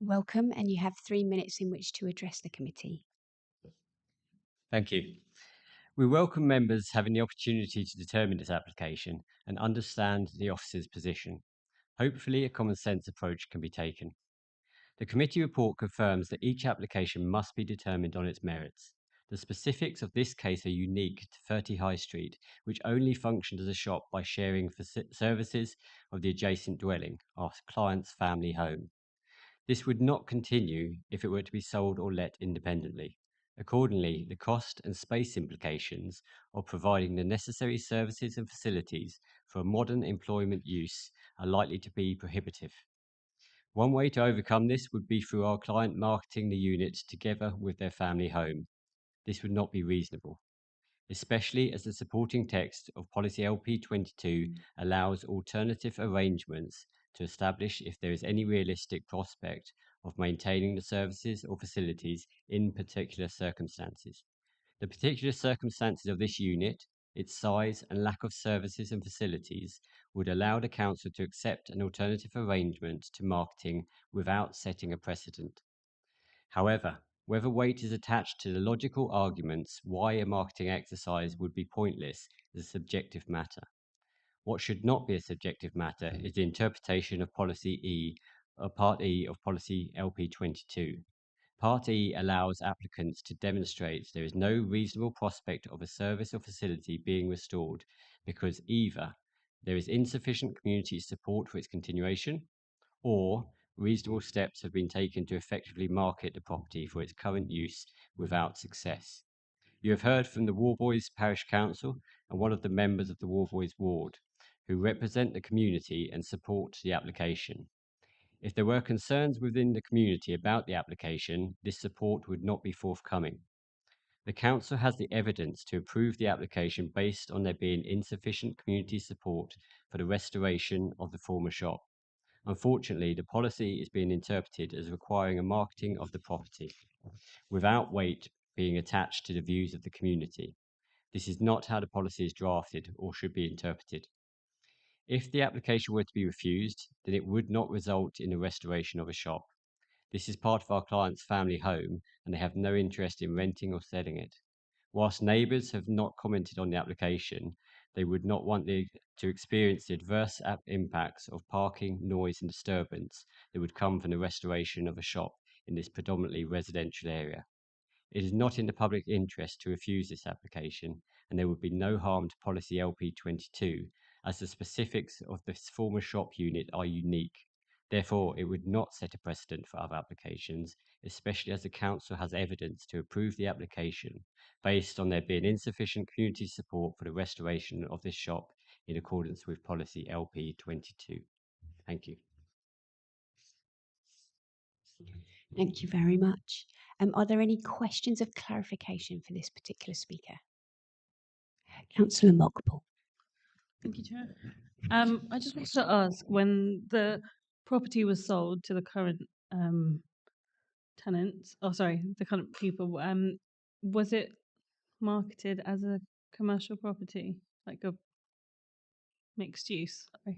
Welcome, and you have 3 minutes in which to address the committee. Thank you. We welcome members having the opportunity to determine this application and understand the officer's position. Hopefully, a common sense approach can be taken. The committee report confirms that each application must be determined on its merits. The specifics of this case are unique to 30 High Street, which only functioned as a shop by sharing services of the adjacent dwelling, our client's family home. This would not continue if it were to be sold or let independently. Accordingly, the cost and space implications of providing the necessary services and facilities for modern employment use are likely to be prohibitive. One way to overcome this would be through our client marketing the unit together with their family home. This would not be reasonable, especially as the supporting text of Policy LP22 allows alternative arrangements to establish if there is any realistic prospect of maintaining the services or facilities in particular circumstances. The particular circumstances of this unit, its size and lack of services and facilities would allow the council to accept an alternative arrangement to marketing without setting a precedent. However, whether weight is attached to the logical arguments why a marketing exercise would be pointless is a subjective matter. What should not be a subjective matter is the interpretation of Policy E, Part E of Policy LP22. Part E allows applicants to demonstrate there is no reasonable prospect of a service or facility being restored because either there is insufficient community support for its continuation, or reasonable steps have been taken to effectively market the property for its current use without success. You have heard from the Warboys Parish Council and one of the members of the Warboys Ward, who represent the community and support the application. If there were concerns within the community about the application, this support would not be forthcoming. The council has the evidence to approve the application based on there being insufficient community support for the restoration of the former shop. Unfortunately, the policy is being interpreted as requiring a marketing of the property, without weight being attached to the views of the community. This is not how the policy is drafted or should be interpreted. If the application were to be refused, then it would not result in the restoration of a shop. This is part of our client's family home, and they have no interest in renting or selling it. Whilst neighbours have not commented on the application, they would not want to experience the adverse impacts of parking, noise and disturbance that would come from the restoration of a shop in this predominantly residential area. It is not in the public interest to refuse this application, and there would be no harm to policy LP22, as the specifics of this former shop unit are unique. Therefore, it would not set a precedent for other applications, especially as the council has evidence to approve the application based on there being insufficient community support for the restoration of this shop in accordance with policy LP22. Thank you. Thank you very much. Are there any questions of clarification for this particular speaker? Councillor Mockpool. Thank you, Chair. I just wanted to ask, when the property was sold to the current tenants, the current people, was it marketed as a commercial property, like a mixed use? Sorry.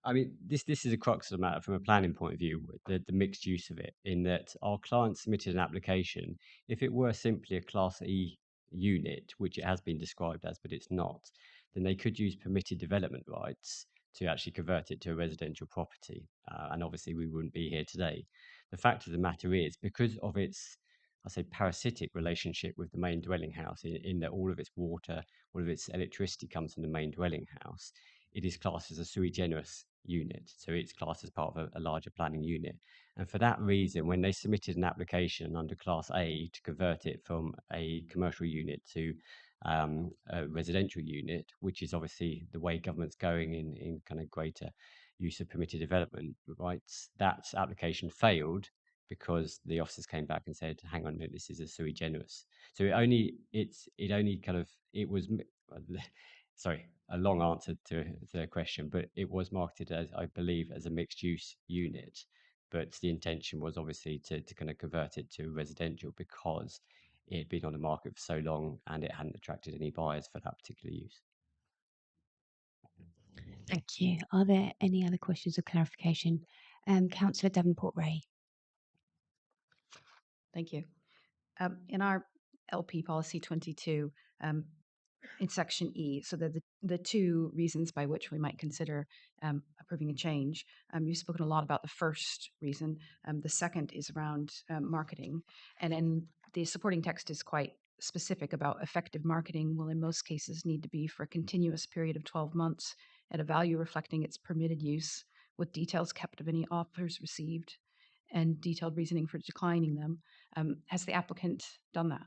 I mean, this is a crux of the matter from a planning point of view, the mixed use of it, in that our client submitted an application. If it were simply a Class E unit, which it has been described as, but it's not, then they could use permitted development rights to actually convert it to a residential property. And obviously we wouldn't be here today. The fact of the matter is, because of its, I say, parasitic relationship with the main dwelling house, in that all of its water, all of its electricity comes from the main dwelling house, it is classed as a sui generis unit. So it's classed as part of a larger planning unit. And for that reason, when they submitted an application under Class A to convert it from a commercial unit to a residential unit, which is obviously the way government's going in kind of greater use of permitted development rights, that application failed because the officers came back and said, hang on a minute, this is a sui generis. So it was sorry, a long answer to the question, but it was marketed as, I believe, as a mixed use unit. But the intention was obviously to kind of convert it to residential because it had been on the market for so long and it hadn't attracted any buyers for that particular use. Thank you. Are there any other questions or clarification? Councillor Davenport-Ray. Thank you. In our LP policy 22, in section E, so the two reasons by which we might consider approving a change, you've spoken a lot about the first reason. The second is around marketing. And then the supporting text is quite specific about effective marketing will in most cases need to be for a continuous period of 12 months at a value reflecting its permitted use, with details kept of any offers received and detailed reasoning for declining them. Has the applicant done that?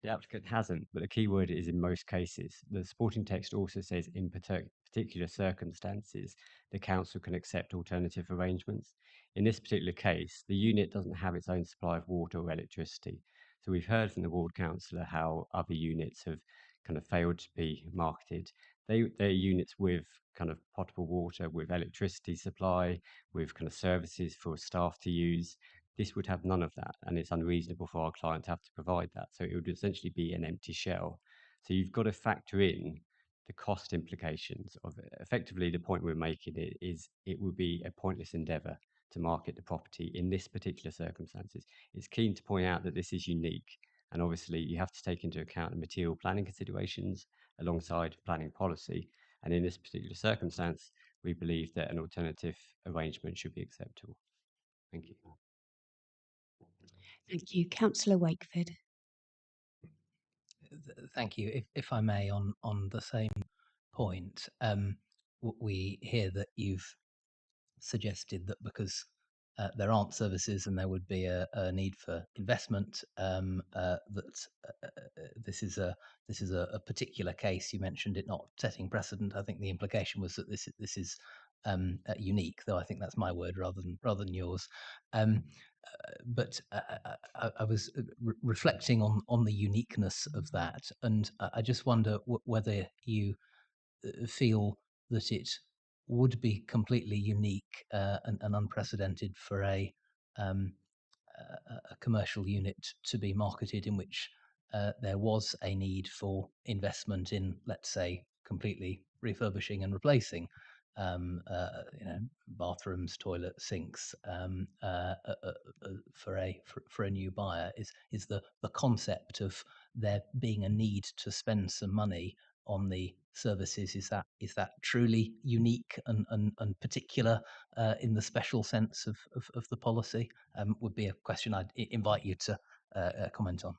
The applicant hasn't, but the key word is in most cases. The supporting text also says in particular circumstances, the council can accept alternative arrangements. In this particular case, the unit doesn't have its own supply of water or electricity. So we've heard from the ward councillor how other units have kind of failed to be marketed. They're units with kind of potable water, with electricity supply, with kind of services for staff to use. This would have none of that, and it's unreasonable for our client to have to provide that. So it would essentially be an empty shell. So you've got to factor in the cost implications of it. Effectively, the point we're making is it would be a pointless endeavour to market the property in this particular circumstances. It's keen to point out that this is unique, and obviously you have to take into account the material planning considerations alongside planning policy. And in this particular circumstance, we believe that an alternative arrangement should be acceptable. Thank you. Thank you. Councillor Wakeford. Thank you. If I may, on the same point, we hear that you've suggested that because there aren't services and there would be a need for investment, this is a particular case. You mentioned it not setting precedent. I think the implication was that this is unique, though I think that's my word rather than yours. But I was reflecting on the uniqueness of that, and I just wonder whether you feel that it would be completely unique and unprecedented for a commercial unit to be marketed in which there was a need for investment in, let's say, completely refurbishing and replacing bathrooms, toilets, sinks for a new buyer is the concept of there being a need to spend some money on the services. Is that truly unique and particular in the special sense of the policy? Would be a question I'd invite you to comment on.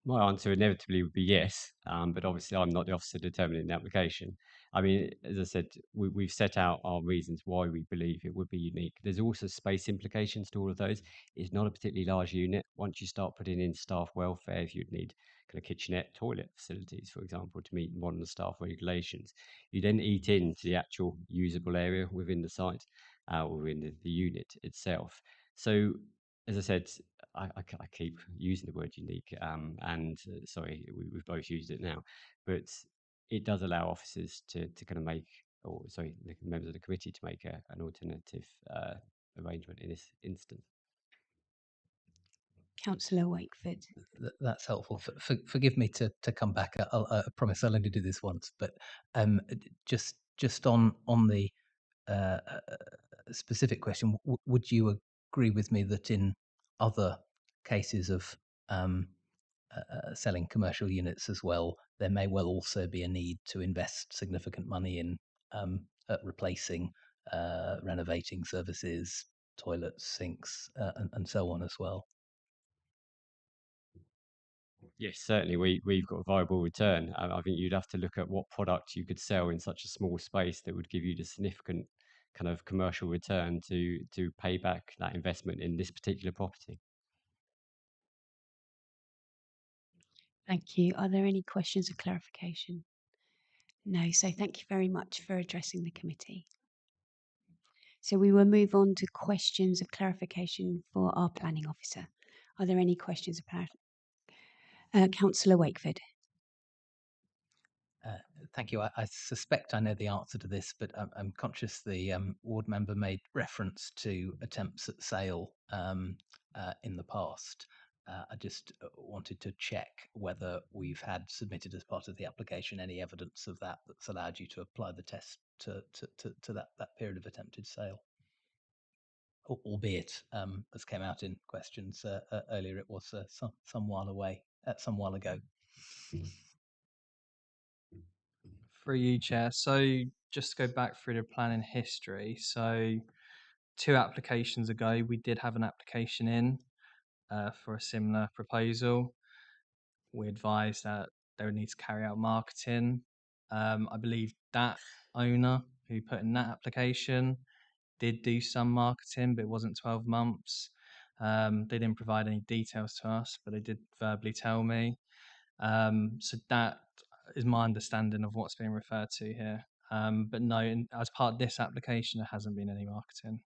My answer inevitably would be yes, but obviously I'm not the officer determining the application. I mean, as I said, we've set out our reasons why we believe it would be unique. There's also space implications to all of those. It's not a particularly large unit. Once you start putting in staff welfare, if you'd need kind of kitchenette, toilet facilities, for example, to meet modern staff regulations, you then eat into the actual usable area within the site or within the unit itself. So, as I said, I keep using the word unique, and sorry, we've both used it now, but it does allow officers to kind of make, or sorry, the members of the committee to make an alternative arrangement in this instance. Councillor Wakeford. That's helpful. Forgive me to come back. I promise I'll only do this once. But just on the specific question, would you agree with me that in other cases of selling commercial units as well, there may well also be a need to invest significant money in replacing, renovating services, toilets, sinks, and so on as well? Yes, certainly. We've got a viable return. I think you'd have to look at what product you could sell in such a small space that would give you the significant kind of commercial return to pay back that investment in this particular property. Thank you. Are there any questions or clarification? No. So thank you very much for addressing the committee. So we will move on to questions of clarification for our planning officer. Are there any questions of clarification? Councillor Wakeford. Thank you. I suspect I know the answer to this, but I'm conscious the ward member made reference to attempts at sale in the past. I just wanted to check whether we've had submitted as part of the application any evidence of that that's allowed you to apply the test to that period of attempted sale. Albeit, as came out in questions earlier, it was some while ago. Through you, Chair. So just to go back through the planning history. So 2 applications ago, we did have an application in for a similar proposal. We advised that they would need to carry out marketing. I believe that owner who put in that application did do some marketing, but it wasn't 12 months. They didn't provide any details to us, but they did verbally tell me. So that is my understanding of what's being referred to here. But no, as part of this application, there hasn't been any marketing.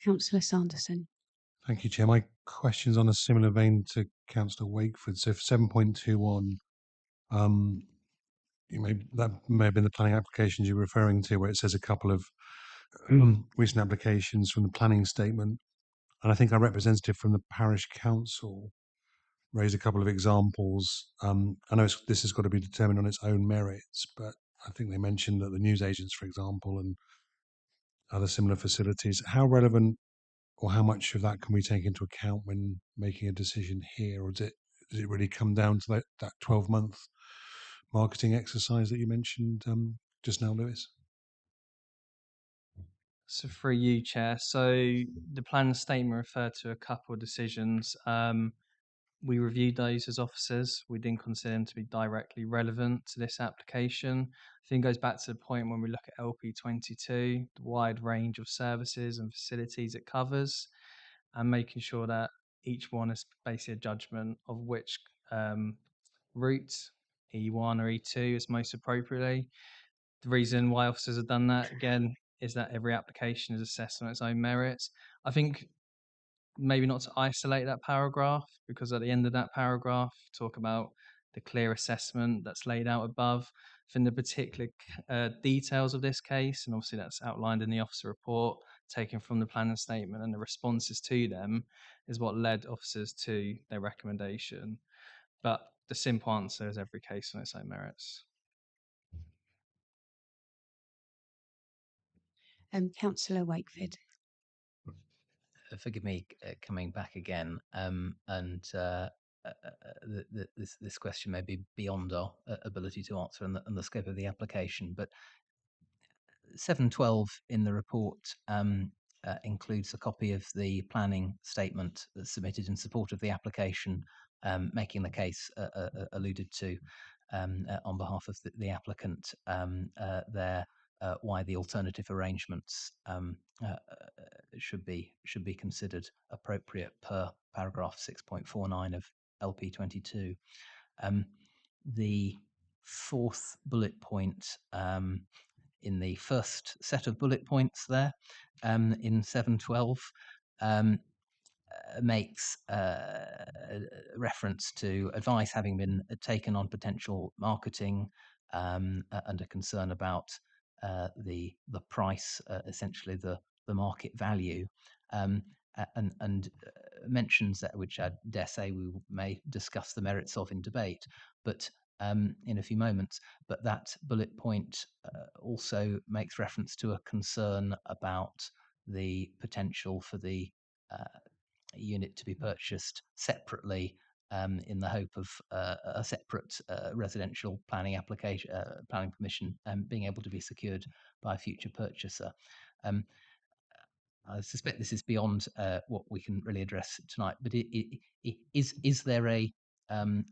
Councillor Sanderson. Thank you, Chair. My question's on a similar vein to Councillor Wakeford. So for 7.21, that may have been the planning applications you're referring to, where it says a couple of recent applications from the planning statement. And I think our representative from the parish council raised a couple of examples. I know this has got to be determined on its own merits, but I think they mentioned that the newsagents, for example, and other similar facilities. How relevant or how much of that can we take into account when making a decision here? Or does it really come down to that 12-month marketing exercise that you mentioned just now, Lewis? So for you, Chair. So the plan statement referred to a couple of decisions. We reviewed those as officers. We didn't consider them to be directly relevant to this application. I think it goes back to the point when we look at LP22, the wide range of services and facilities it covers, and making sure that each one is basically a judgment of which route, E1 or E2, is most appropriately. The reason why officers have done that, again, is that every application is assessed on its own merits. I think maybe not to isolate that paragraph, because at the end of that paragraph, talk about the clear assessment that's laid out above. From the particular details of this case, and obviously that's outlined in the officer report, taken from the planning statement and the responses to them, is what led officers to their recommendation. But the simple answer is every case on its own merits. Councillor Wakeford. Forgive me coming back again, this question may be beyond our ability to answer and the scope of the application, but 712 in the report includes a copy of the planning statement that's submitted in support of the application, making the case alluded to on behalf of the applicant there. Why the alternative arrangements should be considered appropriate per paragraph 6.49 of LP22. The fourth bullet point in the first set of bullet points there in 712 makes reference to advice having been taken on potential marketing and a concern about the price, essentially the market value, and mentions that, which I dare say we may discuss the merits of in debate, but in a few moments. But that bullet point also makes reference to a concern about the potential for the unit to be purchased separately in the hope of a separate residential planning application, planning permission, being able to be secured by a future purchaser. I suspect this is beyond what we can really address tonight, but is there a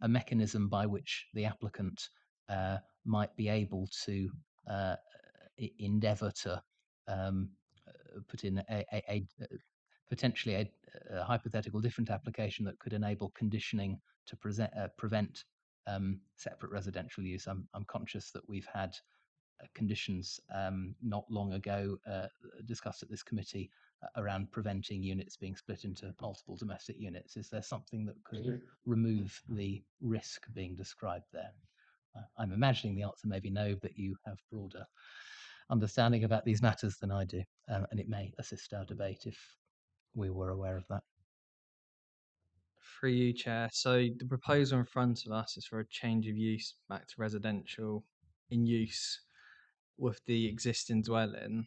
mechanism by which the applicant might be able to endeavour to put in a potentially a hypothetical different application that could enable conditioning to prevent separate residential use? I'm conscious that we've had conditions not long ago discussed at this committee around preventing units being split into multiple domestic units. Is there something that could remove the risk being described there? I'm imagining the answer may be no, but you have broader understanding about these matters than I do, and it may assist our debate if we were aware of that. Through you, Chair. So the proposal in front of us is for a change of use back to residential in use with the existing dwelling.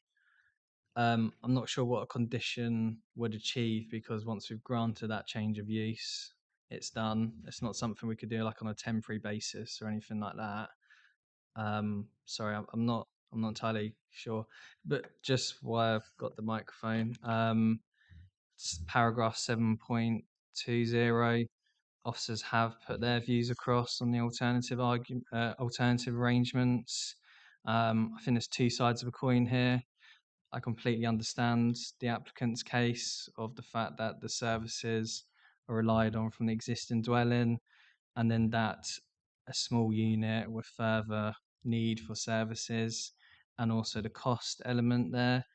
I'm not sure what a condition would achieve, because once we've granted that change of use, it's done. It's not something we could do like on a temporary basis or anything like that. Sorry, I'm not entirely sure, but just while I've got the microphone, paragraph 7.20, officers have put their views across on the alternative arrangements. I think there's two sides of a coin here. I completely understand the applicant's case of the fact that the services are relied on from the existing dwelling, and then that a small unit with further need for services, and also the cost element there.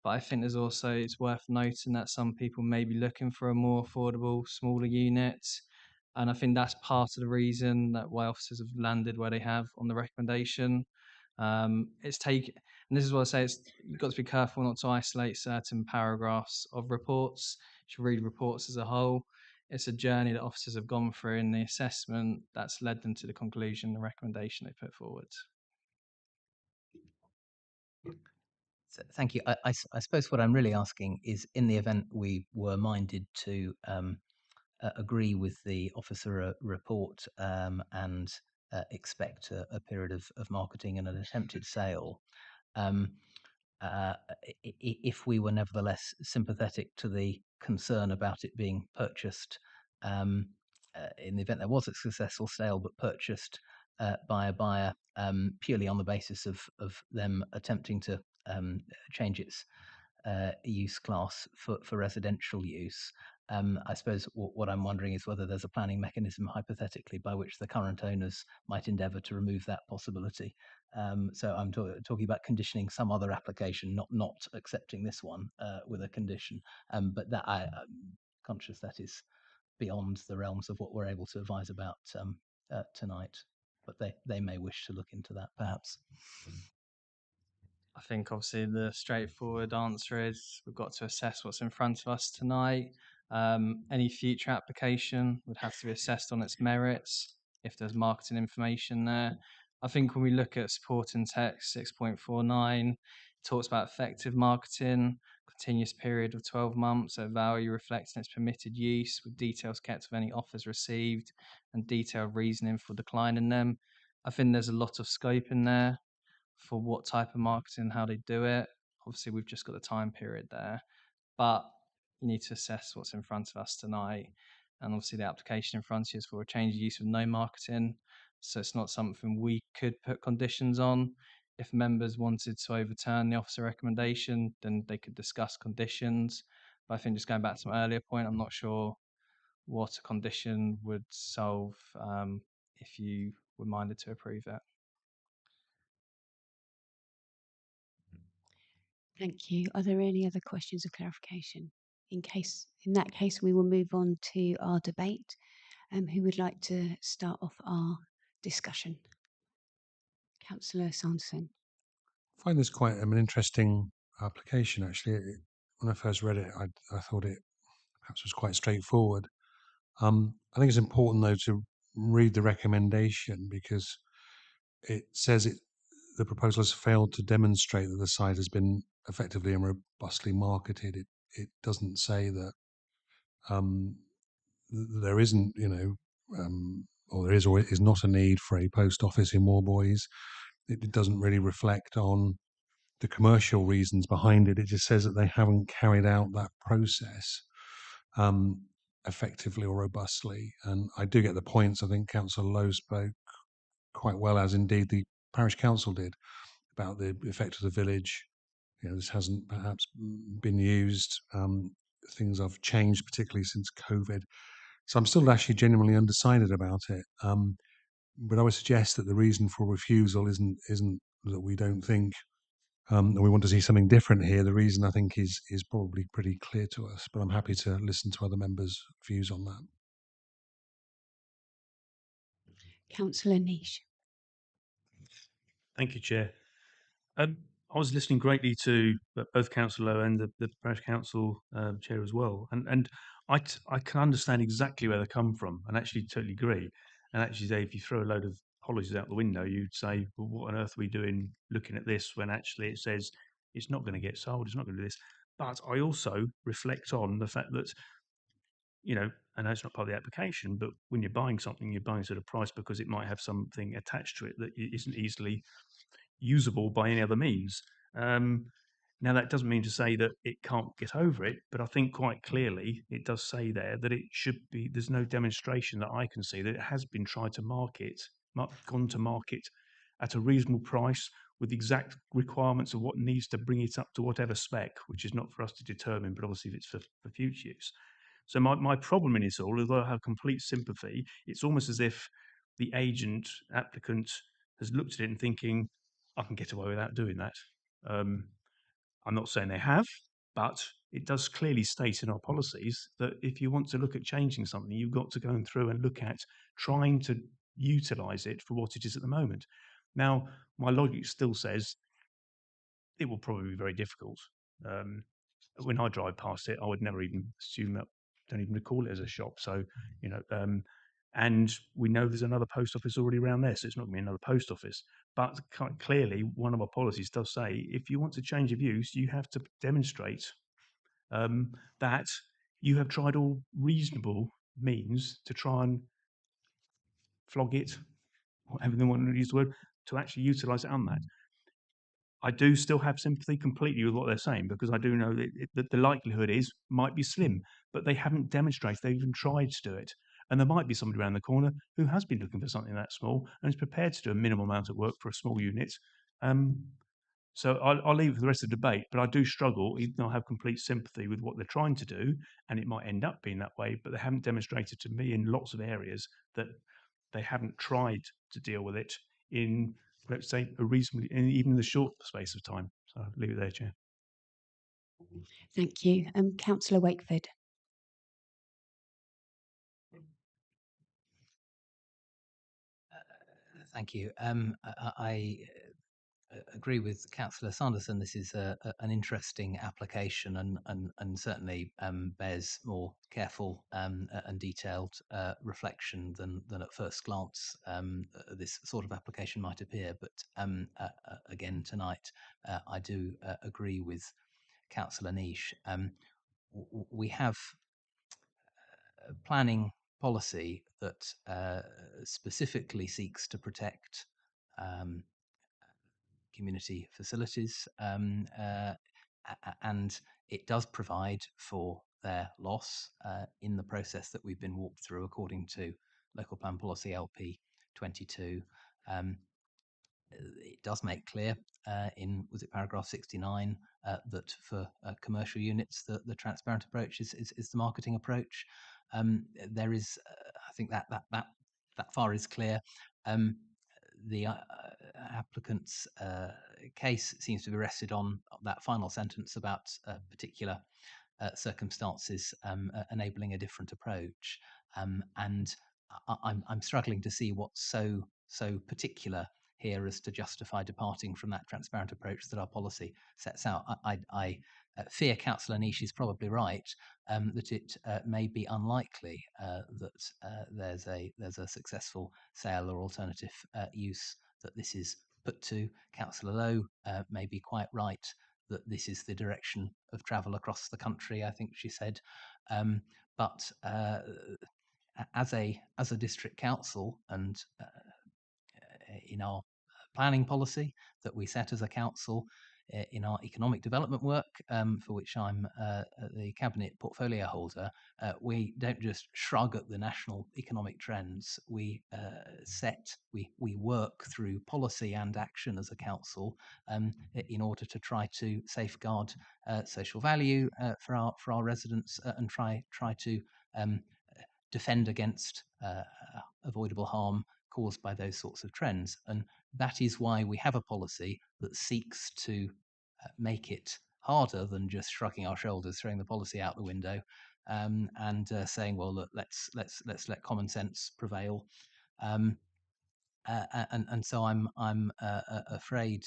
But I think it's worth noting that some people may be looking for a more affordable, smaller unit. And I think that's part of the reason that why officers have landed where they have on the recommendation. And this is what I say, you've got to be careful not to isolate certain paragraphs of reports. You should read reports as a whole. It's a journey that officers have gone through in the assessment that's led them to the conclusion, the recommendation they put forward. Thank you. I suppose what I'm really asking is, in the event we were minded to agree with the officer report and expect a period of marketing and an attempted sale, if we were nevertheless sympathetic to the concern about it being purchased in the event there was a successful sale, but purchased by a buyer purely on the basis of them attempting to change its use class for residential use. I suppose what I'm wondering is whether there's a planning mechanism, hypothetically, by which the current owners might endeavour to remove that possibility. So I'm talking about conditioning some other application, not accepting this one with a condition. But that I'm conscious that is beyond the realms of what we're able to advise about tonight. But they may wish to look into that, perhaps. I think obviously the straightforward answer is we've got to assess what's in front of us tonight. Any future application would have to be assessed on its merits. if there's marketing information there. I think when we look at supporting text 6.49, it talks about effective marketing, continuous period of 12 months at value reflecting its permitted use with details kept of any offers received and detailed reasoning for declining them. I think there's a lot of scope in there for what type of marketing, how they do it. Obviously, we've just got the time period there, but you need to assess what's in front of us tonight. And obviously, the application in front of you is for a change of use with no marketing. So it's not something we could put conditions on. If members wanted to overturn the officer recommendation, then they could discuss conditions. But I think just going back to my earlier point, I'm not sure what a condition would solve if you were minded to approve it. Thank you. Are there any other questions or clarification? In that case, we will move on to our debate. Who would like to start off our discussion? Councillor Sanderson. I find this quite an interesting application, actually. When I first read it, I thought it perhaps was quite straightforward. I think it's important, though, to read the recommendation because it says the proposal has failed to demonstrate that the site has been effectively and robustly marketed. It doesn't say that there isn't, or there is or is not a need for a post office in Warboys. It doesn't really reflect on the commercial reasons behind it. It just says that they haven't carried out that process effectively or robustly. And I do get the points. I think Councillor Lowe spoke quite well, as indeed the parish council did, about the effect of the village. This hasn't perhaps been used. Things have changed, particularly since COVID. So I'm still actually genuinely undecided about it. But I would suggest that the reason for refusal isn't that we don't think that we want to see something different here. The reason, I think, is probably pretty clear to us. But I'm happy to listen to other members' views on that. Councillor Niche. Thank you, Chair. I was listening greatly to both Councillor Lowe and the Parish Council Chair as well, and I can understand exactly where they come from, and actually totally agree. And actually, say if you throw a load of policies out the window, you'd say, well, what on earth are we doing looking at this when actually it says it's not going to get sold, it's not going to do this. But I also reflect on the fact that, I know it's not part of the application, but when you're buying something, you're buying at a price because it might have something attached to it that isn't easily usable by any other means. Now, that doesn't mean to say that it can't get over it, but I think quite clearly it does say there that it should be, there's no demonstration that I can see that it has been tried to gone to market at a reasonable price with the exact requirements of what needs to bring it up to whatever spec, which is not for us to determine, but obviously if it's for future use. So my problem in this all, although I have complete sympathy, it's almost as if the applicant has looked at it and thinking, I can get away without doing that. I'm not saying they have, but it does clearly state in our policies that if you want to look at changing something, you've got to go through and look at trying to utilise it for what it is at the moment. Now, my logic still says it will probably be very difficult. When I drive past it, I would never even assume that, don't even recall it as a shop. So, and we know there's another post office already around there, so it's not going to be another post office. But clearly, one of our policies does say if you want to change of use, you have to demonstrate that you have tried all reasonable means to try and flog it, whatever they want to use the word, to actually utilise it on that. I do still have sympathy completely with what they're saying because I do know that the likelihood might be slim, but they haven't demonstrated they've even tried to do it. And there might be somebody around the corner who has been looking for something that small and is prepared to do a minimal amount of work for a small unit. So I'll leave it for the rest of the debate, but I do struggle, even though I have complete sympathy with what they're trying to do, and it might end up being that way, but they haven't demonstrated to me in lots of areas that they haven't tried to deal with it in, let's say, a reasonably, even in the short space of time. So I'll leave it there, Chair. Thank you. Councillor Wakeford. Thank you. I agree with Councillor Sanderson. This is an interesting application and certainly bears more careful and detailed reflection than at first glance this sort of application might appear. But again, tonight, I do agree with Councillor Niche. We have planning policy that specifically seeks to protect community facilities, and it does provide for their loss in the process that we've been walked through according to Local Plan Policy LP 22. It does make clear was it paragraph 69 that for commercial units the transparent approach is the marketing approach. There is, I think that far is clear. The applicant's case seems to be rested on that final sentence about particular circumstances enabling a different approach, and I'm struggling to see what's so particular here as to justify departing from that transparent approach that our policy sets out. I fear Councillor Niche is probably right that it may be unlikely that there's a successful sale or alternative use that this is put to. Councillor Lowe may be quite right that this is the direction of travel across the country, I think she said. But as a district council and in our planning policy that we set as a council, in our economic development work, for which I'm the cabinet portfolio holder, we don't just shrug at the national economic trends. We work through policy and action as a council in order to try to safeguard social value for our residents and try to defend against avoidable harm caused by those sorts of trends. And that is why we have a policy that seeks to make it harder than just shrugging our shoulders, throwing the policy out the window, and saying, "Well, look, let's let common sense prevail." And so I'm afraid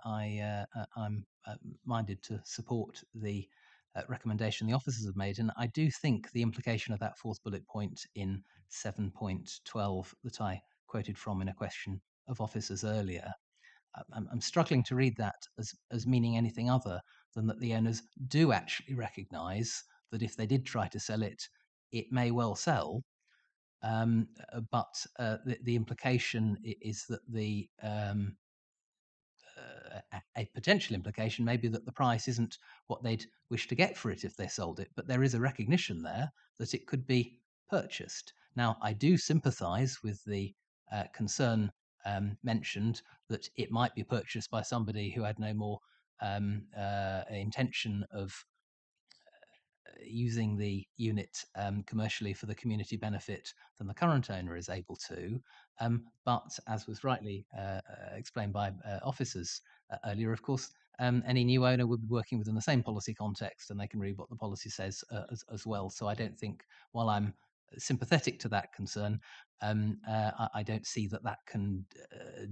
I'm minded to support the recommendation the officers have made, and I do think the implication of that fourth bullet point in 7.12 that I quoted from in a question of officers earlier, I'm struggling to read that as meaning anything other than that the owners do actually recognise that if they did try to sell it, it may well sell. But the implication is that a potential implication may be that the price isn't what they'd wish to get for it if they sold it, but there is a recognition there that it could be purchased. Now, I do sympathise with the concern mentioned that it might be purchased by somebody who had no more intention of using the unit commercially for the community benefit than the current owner is able to. But as was rightly explained by officers earlier, of course, any new owner would be working within the same policy context and they can read what the policy says as well. So I don't think, while I'm sympathetic to that concern, I don't see that can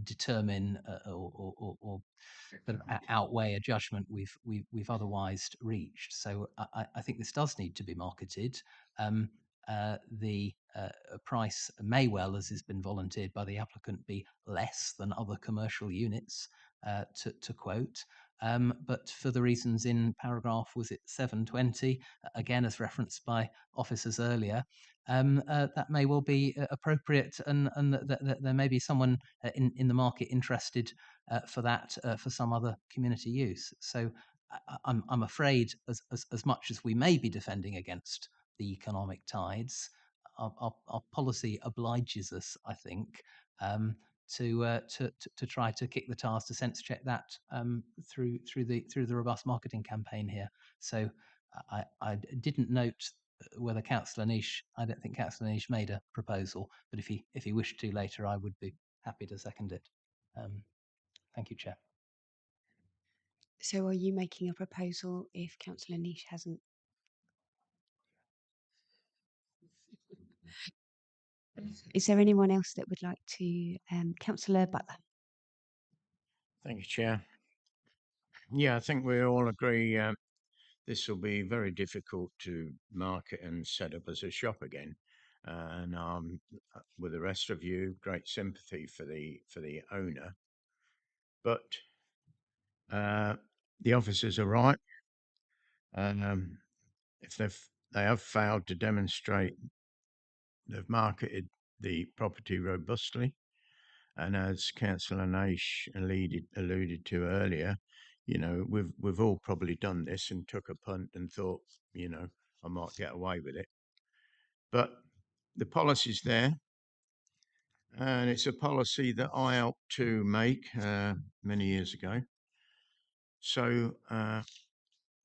determine or sort of outweigh a judgment we've otherwise reached. So I think this does need to be marketed. The price may well, as has been volunteered by the applicant, be less than other commercial units, to quote. But for the reasons in paragraph, was it 720, again as referenced by officers earlier, that may well be appropriate, and there may be someone in the market interested for that for some other community use. So I'm afraid, as much as we may be defending against the economic tides, our policy obliges us, I think, to try to kick the tires to sense check that through the robust marketing campaign here. So I didn't note whether Councillor Niche, I don't think Councillor Niche made a proposal, but if he wished to later, I would be happy to second it. Thank you, Chair. So are you making a proposal if Councillor Niche hasn't? Is there anyone else that would like to? Councillor Butler. Thank you, Chair. Yeah, I think we all agree this will be very difficult to market and set up as a shop again. And with the rest of you, great sympathy for the owner. But the officers are right. If they have failed to demonstrate they've marketed the property robustly, and as Councillor Naish alluded to earlier, you know, we've all probably done this and took a punt and thought, you know, I might get away with it. But the policy's there, and it's a policy that I helped to make many years ago. So I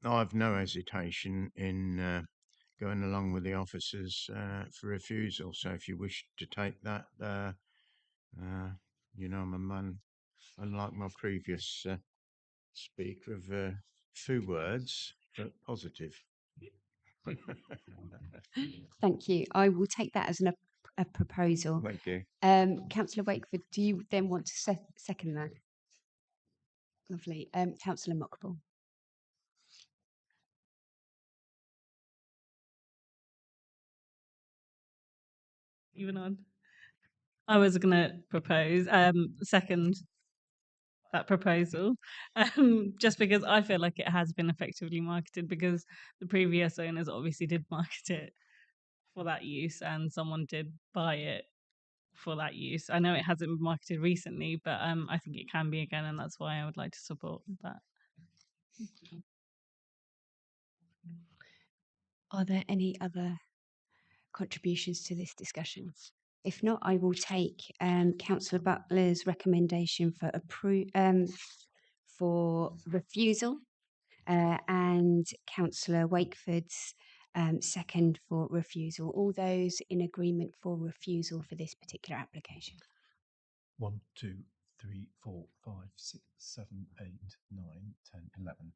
have no hesitation in going along with the officers for refusal. So if you wish to take that, you know, I'm a man, unlike my previous speaker, of few words, but positive. Thank you. I will take that as a proposal. Thank you. Councillor Wakeford, do you then want to second that? Lovely. Councillor Mockball. Even on. I was going to propose second that proposal, just because I feel like it has been effectively marketed, because the previous owners obviously did market it for that use and someone did buy it for that use. I know it hasn't been marketed recently, but I think it can be again, and that's why I would like to support that. Are there any other contributions to this discussion? If not, I will take Councillor Butler's recommendation for refusal and Councillor Wakeford's second for refusal. All those in agreement for refusal for this particular application? 1, 2, 3, 4, 5, 6, 7, 8, 9, 10, 11.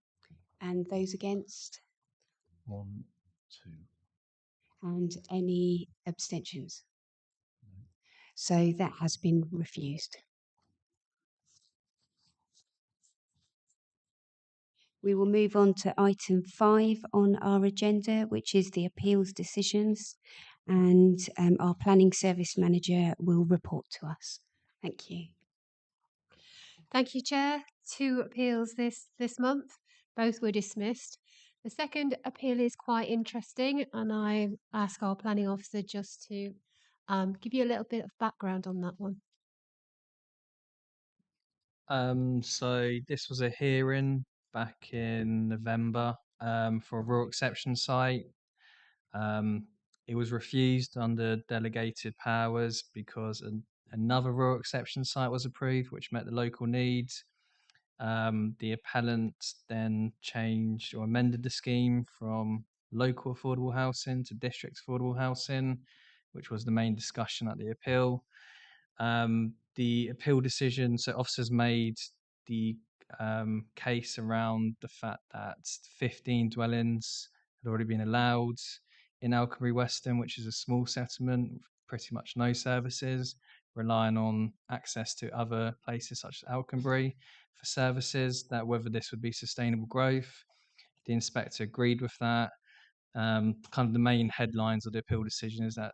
And those against? 1, 2. And any abstentions? So that has been refused. We will move on to item 5 on our agenda, which is the appeals decisions, and our planning service manager will report to us. Thank you. Thank you, Chair. 2 appeals this month. Both were dismissed. The second appeal is quite interesting, and I ask our planning officer just to give you a little bit of background on that one. So this was a hearing back in November for a rural exception site. It was refused under delegated powers because another rural exception site was approved, which met the local needs. The appellant then changed or amended the scheme from local affordable housing to district affordable housing, which was the main discussion at the appeal. The appeal decision, so officers made the case around the fact that 15 dwellings had already been allowed in Alconbury Weston, which is a small settlement with pretty much no services, relying on access to other places such as Alconbury for services, that whether this would be sustainable growth. The inspector agreed with that. Kind of the main headlines of the appeal decision is that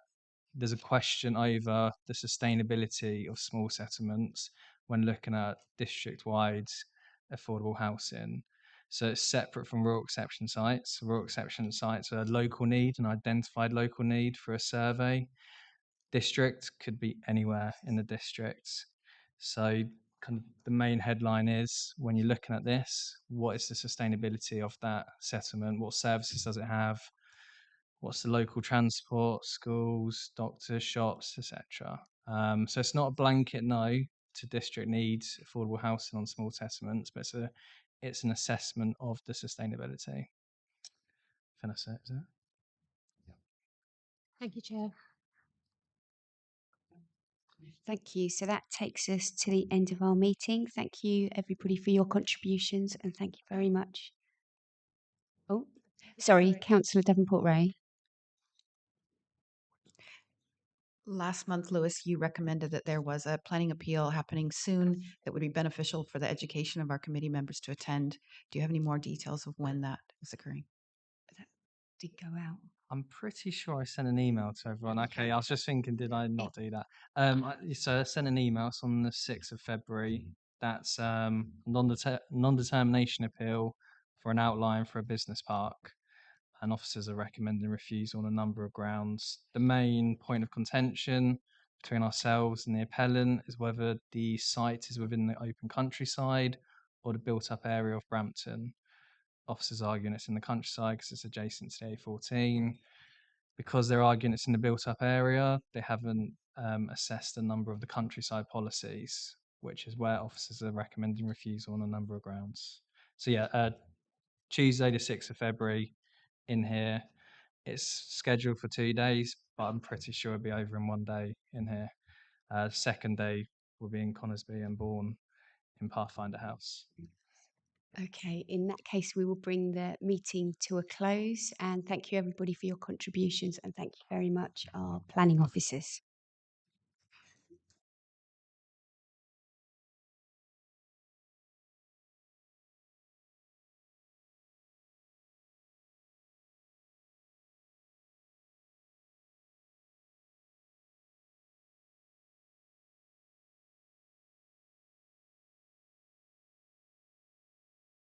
there's a question over the sustainability of small settlements when looking at district-wide affordable housing. So it's separate from rural exception sites. Rural exception sites are a local need, an identified local need for a survey. District could be anywhere in the district. So kind of the main headline is, when you're looking at this, what is the sustainability of that settlement? What services does it have? What's the local transport, schools, doctors, shops, etc. So it's not a blanket no to district needs affordable housing on small settlements, but it's an assessment of the sustainability. Is it? Thank you, Chair. Thank you. So that takes us to the end of our meeting. Thank you, everybody, for your contributions, and thank you very much. Oh, sorry, Councillor Davenport-Ray. Last month, Lewis, you recommended that there was a planning appeal happening soon that would be beneficial for the education of our committee members to attend. Do you have any more details of when that is occurring? That did go out. I'm pretty sure I sent an email to everyone. Okay, I was just thinking, did I not do that? So I sent an email. It's on the 6th of February. That's non-determination appeal for an outline for a business park. And officers are recommending refusal on a number of grounds. The main point of contention between ourselves and the appellant is whether the site is within the open countryside or the built-up area of Brampton. Officers arguing it's in the countryside because it's adjacent to the A14. Because they're arguing it's in the built-up area, they haven't assessed a number of the countryside policies, which is where officers are recommending refusal on a number of grounds. So yeah, Tuesday the 6th of February in here. It's scheduled for 2 days, but I'm pretty sure it'll be over in 1 day in here. Second day will be in Conisbee and Bourne in Pathfinder House. Okay, in that case, we will bring the meeting to a close and thank you everybody for your contributions and thank you very much our planning officers.